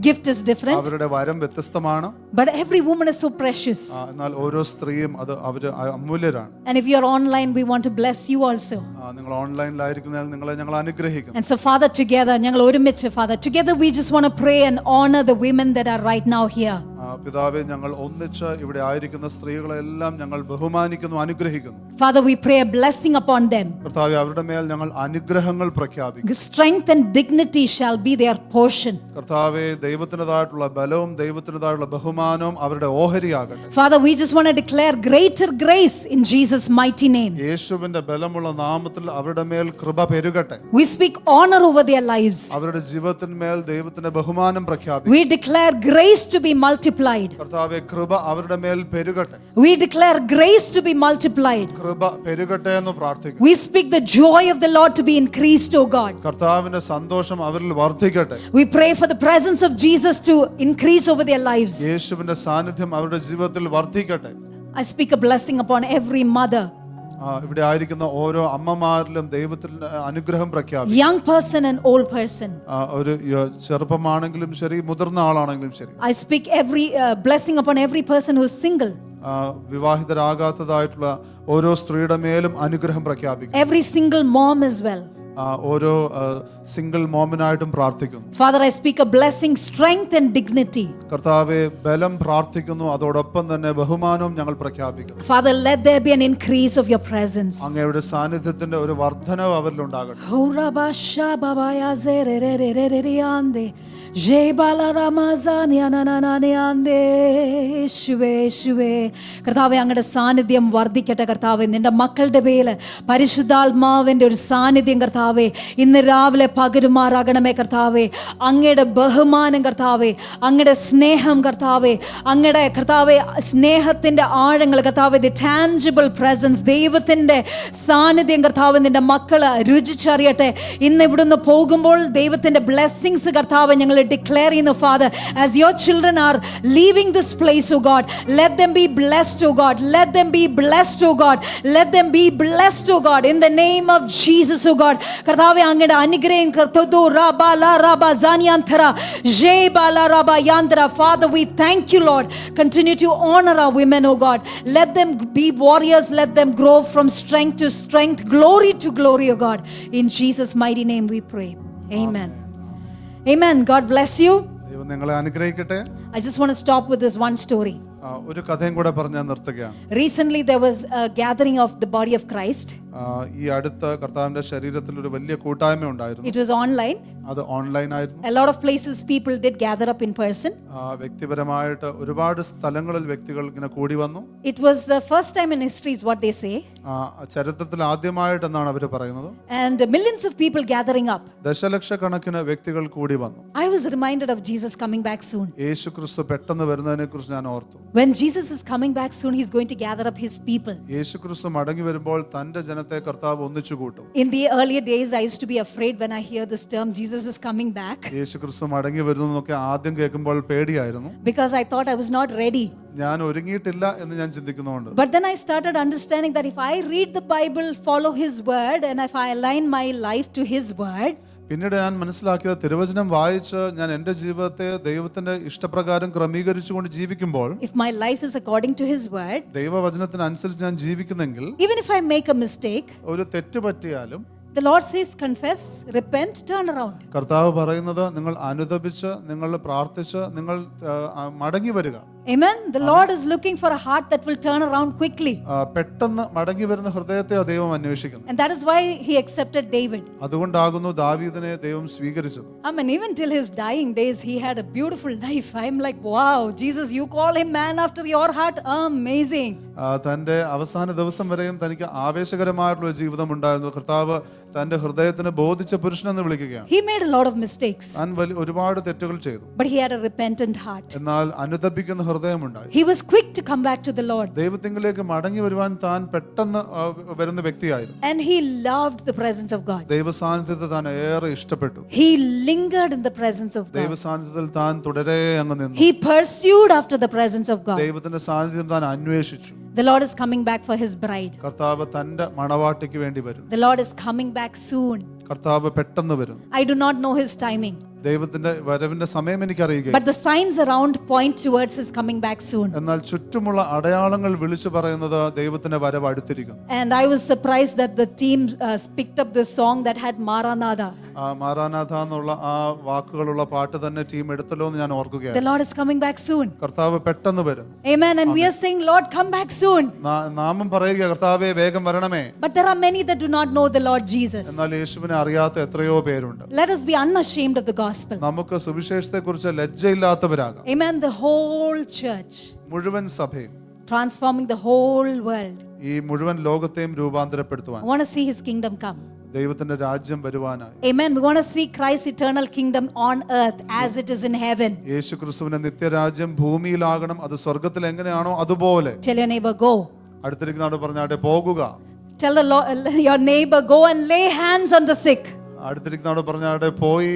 Gift is different. അവരുടെ വരം വ്യത്യസ്തമാണ്. But every woman is so precious. എന്നാൽ ഓരോ സ്ത്രീയും അത് അവര് അമൂല്യരാണ്. And if you are online, we want to bless you also. നിങ്ങൾ ഓൺലൈനിലായിരിക്കുന്നതിനാൽ നിങ്ങളെ ഞങ്ങൾ അനുഗ്രഹിക്കുന്നു. And so Father, together ഞങ്ങൾ ഒരുമിച്ച് Father, together we just want to pray and honor the women that are right now here. പിതാവേ, ഞങ്ങൾ ഒന്നിച്ച് ഇവിടെ ആയിരിക്കുന്ന സ്ത്രീകളെല്ലാം ഞങ്ങൾ ബഹുമാനിക്കുന്നു, അനുഗ്രഹിക്കുന്നു. Father, we pray a blessing upon them. കർത്താവേ, അവരുടെ മേൽ ഞങ്ങൾ അനുഗ്രഹങ്ങൾ പ്രഖ്യാപിക്കുന്നു. Strength and dignity shall be their portion. കർത്താവേ, ദൈവത്തിൻ്റെതായിട്ടുള്ള ബലവും ദൈവത്തിൻ്റെതായിട്ടുള്ള ബഹുമാനവും അവരുടെ ഓഹരിയാകട്ടെ. Father, we just want to declare greater grace in Jesus' mighty name. യേശുവിന്റെ ബലമുള്ള നാമത്തിൽ അവരുടെ മേൽ കൃപ പെരുകട്ടെ. We speak honor over their lives. അവരുടെ ജീവിതത്തിന്മേൽ ദൈവത്തിന്റെ ബഹുമാനം പ്രഖ്യാപിക്കുന്നു. We declare grace to be multiplied. കർത്താവേ, കൃപ അവരുടെ മേൽ പെരുകട്ടെ. We declare grace to be multiplied. കൃപ പെരുകട്ടെ എന്ന് പ്രാർത്ഥിക്കുന്നു. We speak the joy of the Lord to be increased, O God. കർത്താവിന്റെ സന്തോഷം അവരിൽ വർദ്ധിക്കട്ടെ. We pray for the presence of Jesus to increase over their lives. യേശുവിന്റെ സാന്നിധ്യം അവരുടെ ജീവിതത്തിൽ വർദ്ധിക്കട്ടെ. I speak a blessing upon every mother, ഇവിടെ ആയിരിക്കുന്ന ഓരോ അമ്മമാരിലും ദൈവത്തിന്റെ അനുഗ്രഹം പ്രഖ്യാപിക്കും. young person and old person. ഒരു ചെറുപ്പമാണെങ്കിലും ശരി, മുതിർന്ന ആളാണെങ്കിലും ശരി. I speak every blessing upon every person who is single. വിവാഹിതരാകാത്തതായിട്ടുള്ള ഓരോ സ്ത്രീയുടെ മേലും അനുഗ്രഹം പ്രഖ്യാപിക്കും. Every single mom as well. ഓരോ സിംഗിൾ മോമിനായിട്ടും പ്രാർത്ഥിക്കുന്നു. Father, I speak a blessing, strength and dignity. കർത്താവേ, ബലം പ്രാർത്ഥിക്കുന്നു, അതോടൊപ്പം തന്നെ ബഹുമാനവും ഞങ്ങൾ പ്രഖ്യാപിക്കുന്നു. Father, let there be an increase of your presence. അങ്ങയുടെ സാന്നിധ്യത്തിന്റെ ഒരു വർധനവ് അവരിൽ ഉണ്ടാകട്ടെ. കർത്താവെ, അങ്ങയുടെ സാന്നിധ്യം വർദ്ധിക്കട്ടെ. കർത്താവെ, നിന്റെ മക്കളുടെ പേര് പരിശുദ്ധാത്മാവിന്റെ ഒരു സാന്നിധ്യം കർത്താവെ ഇന്ന് രാവിലെ പകരുമാറാകണമേ. കർത്താവെ, അങ്ങയുടെ ബഹുമാനം കർത്താവെ, അങ്ങയുടെ സ്നേഹം കർത്താവെ, അങ്ങയുടെ കർത്താവെ സ്നേഹത്തിന്റെ ആഴങ്ങൾ കർത്താവെ, ദി ടാഞ്ചിബിൾ പ്രസൻസ്, ദൈവത്തിന്റെ സാന്നിധ്യം കർത്താവ് നിന്റെ മക്കള് രുചിച്ചറിയട്ടെ. ഇന്ന് ഇവിടുന്ന് പോകുമ്പോൾ ദൈവത്തിന്റെ ബ്ലെസ്സിങ്സ് കർത്താവ് ഞങ്ങൾ ഡിക്ലെയർ ചെയ്യുന്നു. Father, as your children are leaving this place, oh God, let them be blessed, oh God, let them be blessed, oh God, let them be blessed, oh God, in the name of Jesus, oh God. കർത്താവേ, അങ്ങയുടെ അനുഗ്രഹം കർത്തദോ റബല റബ സാനിയന്തര ജേബല റബ യന്തര. Father, we thank you, Lord. Continue to honor our women, oh God. Let them be warriors, let them grow from strength to strength, glory to glory, oh God. In Jesus' mighty name we pray. Amen. Amen. God bless you. ദൈവം നിങ്ങളെ അനുഗ്രഹിക്കട്ടെ. I just want to stop with this one story. ഒരു കഥയും കൂടെ പറഞ്ഞ് നിർത്തുകയാണ്. Recently there was a gathering of the body of Christ. ഈ അടുത്ത് കർത്താവിന്റെ ശരീരത്തിൽ ഒരു വലിയ കൂട്ടായ്മ ഉണ്ടായിരുന്നു. It was online. അത് ഓൺലൈൻ ആയിരുന്നു. A lot of places people did gather up in person. വ്യക്തിപരമായിട്ട് ഒരുപാട് സ്ഥലങ്ങളിൽ വ്യക്തികൾ ഇങ്ങനെ കൂടി വന്നു. It was the first time in history is what they say. ചരിത്രത്തിൽ ആദ്യമായിട്ടെന്നാണ് അവർ പറയുന്നത്. And millions of people gathering up. ദശലക്ഷക്കണക്കിന് വ്യക്തികൾ കൂടി വന്നു. I was reminded of Jesus coming back soon. യേശുക്രിസ്തു പെട്ടെന്ന് വരുന്നതിനെ കുറിച്ച് ഞാൻ ഓർത്തു. When Jesus is coming back soon, he's going to gather up his people. യേശുക്രിസ്തു മടങ്ങി വരുമ്പോൾ തന്റെ ജനത്തെ കർത്താവ് ഒന്നിച്ചു കൂട്ടും. In the earlier days, I used to be afraid when I hear this term, Jesus is coming back. യേശുക്രിസ്തു മടങ്ങി വരുന്നു എന്നൊക്കെ ആദ്യം കേൾക്കുമ്പോൾ പേടിയായിരുന്നു. Because I thought I was not ready. ഞാൻ ഒരുങ്ങിയിട്ടില്ല എന്ന് ഞാൻ ചിന്തിക്കുന്നുണ്ട്. But then I started understanding that if I read the Bible, follow his word, and if I align my life to his word, പിന്നീട് ഞാൻ മനസ്സിലാക്കിയത് തിരുവചനം വായിച്ച് ഞാൻ എൻ്റെ ജീവിതത്തെ ദൈവത്തിന്റെ ഇഷ്ടപ്രകാരം ക്രമീകരിച്ചുകൊണ്ട് ജീവിക്കുമ്പോൾ, if my life is according to his word, ദൈവവചനത്തിനനുസരിച്ച് ഞാൻ ജീവിക്കുന്നെങ്കിൽ, even if I make a mistake, ഒരു തെറ്റ് പറ്റിയാലും, the Lord says confess, repent, turn around. കർത്താവ് പറയുന്നത് നിങ്ങൾ അനുതപിച്ച്, നിങ്ങൾ പ്രാർത്ഥിച്ച്, നിങ്ങൾ മടങ്ങി വരിക. Amen. The Lord is looking for a heart that will turn around quickly. പെട്ടെന്ന് മടങ്ങി വരുന്ന ഹൃദയത്തെ ദൈവം അന്വേഷിക്കുന്നു. And that is why he accepted David. അതുകൊണ്ടാകുന്നു ദാവീദിനെ ദൈവം സ്വീകരിച്ചത്. I mean, even till his dying days, he had a beautiful life. I'm like, wow, Jesus, you call him man after your heart? Amazing. തന്റെ അവസാന ദിവസം വരെയും തനിക്ക് ആവേശകരമായിട്ടുള്ള ജീവിതം ഉണ്ടായിരുന്നു. കർത്താവ് തന്റെ ഹൃദയത്തിന് ബോധിച്ച പുരുഷനെന്ന് വിളിക്കുകയാണ്. He made a lot of mistakes. താൻ ഒരുപാട് തെറ്റുകൾ ചെയ്തു. But he had a repentant heart. എന്നാൽ അനുതപിക്കുന്ന ഹൃദയമുണ്ടായി. He was quick to come back to the Lord. ദൈവത്തിങ്കിലേക്ക് മടങ്ങി വരുവാൻ താൻ പെട്ടെന്ന് വരുന്ന വ്യക്തിയായിരുന്നു. And he loved the presence of God. ദൈവ സാന്നിധ്യത്തെ താൻ ഏറെ ഇഷ്ടപ്പെട്ടു. He lingered in the presence of God. ദൈവ സാന്നിധ്യത്തിൽ താൻ തുടരെ അങ്ങ് നിന്നു. He pursued after the presence of God. ദൈവത്തിന്റെ സാന്നിധ്യം താൻ അന്വേഷിച്ചു. The Lord is coming back for his bride. കർത്താവ് തന്റെ മണവാട്ടിക്ക് വേണ്ടി വരുന്നു. The Lord is coming back soon. കർത്താവ് പെട്ടെന്ന് വരുന്നു. I do not know his timing. ദൈവത്തിന്റെ വരവിന്റെ സമയം എനിക്ക് അറിയുക. But the signs around point towards his coming back soon. എന്നാൽ ചുറ്റുമുള്ള അടയാളങ്ങൾ വിളിച്ചു പറയുന്നത് ദൈവത്തിന്റെ വരവ് അടുത്തിരിക്കുന്നു. And I was surprised that the team picked up this song that had Maranatha. Maranatha എന്നുള്ള ആ വാക്കുകളുള്ള പാട്ട് തന്നെ ടീം എടുത്തല്ലോ എന്ന് ഞാൻ ഓർക്കുകയാണ്. The Lord is coming back soon. കർത്താവ് പെട്ടെന്ന് വരും. Amen. And we are saying, Lord, come back soon. നാമം പറയുക, കർത്താവേ വേഗം വരണമേ. But there are many that do not know the Lord Jesus. എന്നാൽ യേശുവിനെ അറിയാത്ത എത്രയോ പേരുണ്ട്. Let us be unashamed of the gospel. നമുക്ക് സുവിശേഷത്തെ കുറിച്ച് ലജ്ജയില്ലാത്തവരാകാം. Amen. The whole church മുഴുവൻ സഭയും, transforming the whole world. ഈ മുഴുവൻ ലോകത്തെയും രൂപാന്തരപ്പെടുത്തുവാൻ, I want to see his kingdom come. ദൈവത്തിന്റെ രാജ്യം വരുവാനായി. Amen. We want to see Christ's eternal kingdom on earth as it is in heaven. യേശുക്രിസ്തുവിന്റെ നിത്യരാജ്യം ഭൂമിയിലാകണം, അത് സ്വർഗ്ഗത്തിൽ എങ്ങനെയാണോ അതുപോലെ. Tell your neighbor, go. അടുത്തിരിക്കുന്നവരോട് പറഞ്ഞാട്ടെ പോകുക. Tell your neighbor, go and lay hands on the sick. അടുത്തിരിക്കുന്നവരോട് പറഞ്ഞാട്ടെ പോയി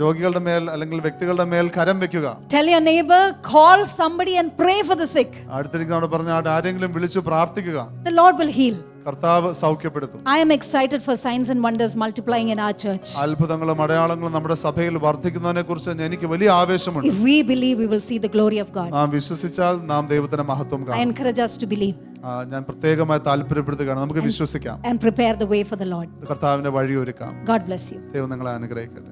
രോഗികളുടെ മേൽ അല്ലെങ്കിൽ വ്യക്തികളുടെ മേൽ കരം വെക്കുക. Tell your neighbor, call somebody and pray for the sick. അടുത്തിരിക്കുന്നവരോട് പറഞ്ഞാട്ടെ ആരെങ്കിലും വിളിച്ചു പ്രാർത്ഥിക്കുക. The Lord will heal. കർത്താവ് സൗഖ്യപ്പെടുത്തും. I am excited for signs and wonders multiplying in our church. അത്ഭുതങ്ങളും അടയാളങ്ങളും നമ്മുടെ സഭയിൽ വർദ്ധിക്കുന്നതിനെ കുറിച്ച് എനിക്ക് വലിയ ആവേശമുണ്ട്. If we believe, we will see the glory of God. നാം വിശ്വസിച്ചാൽ നാം ദൈവത്തിന്റെ മഹത്വം I കാണും. encourage us to believe. ഞാൻ പ്രത്യേകമായി താല്പര്യപ്പെടുത്തുകയാണ്, നമുക്ക് വിശ്വസിക്കാം. And prepare the way for the Lord. കർത്താവിന്റെ വഴി ഒരുക്കാം. God bless you. ദൈവം നിങ്ങളെ അനുഗ്രഹിക്കട്ടെ.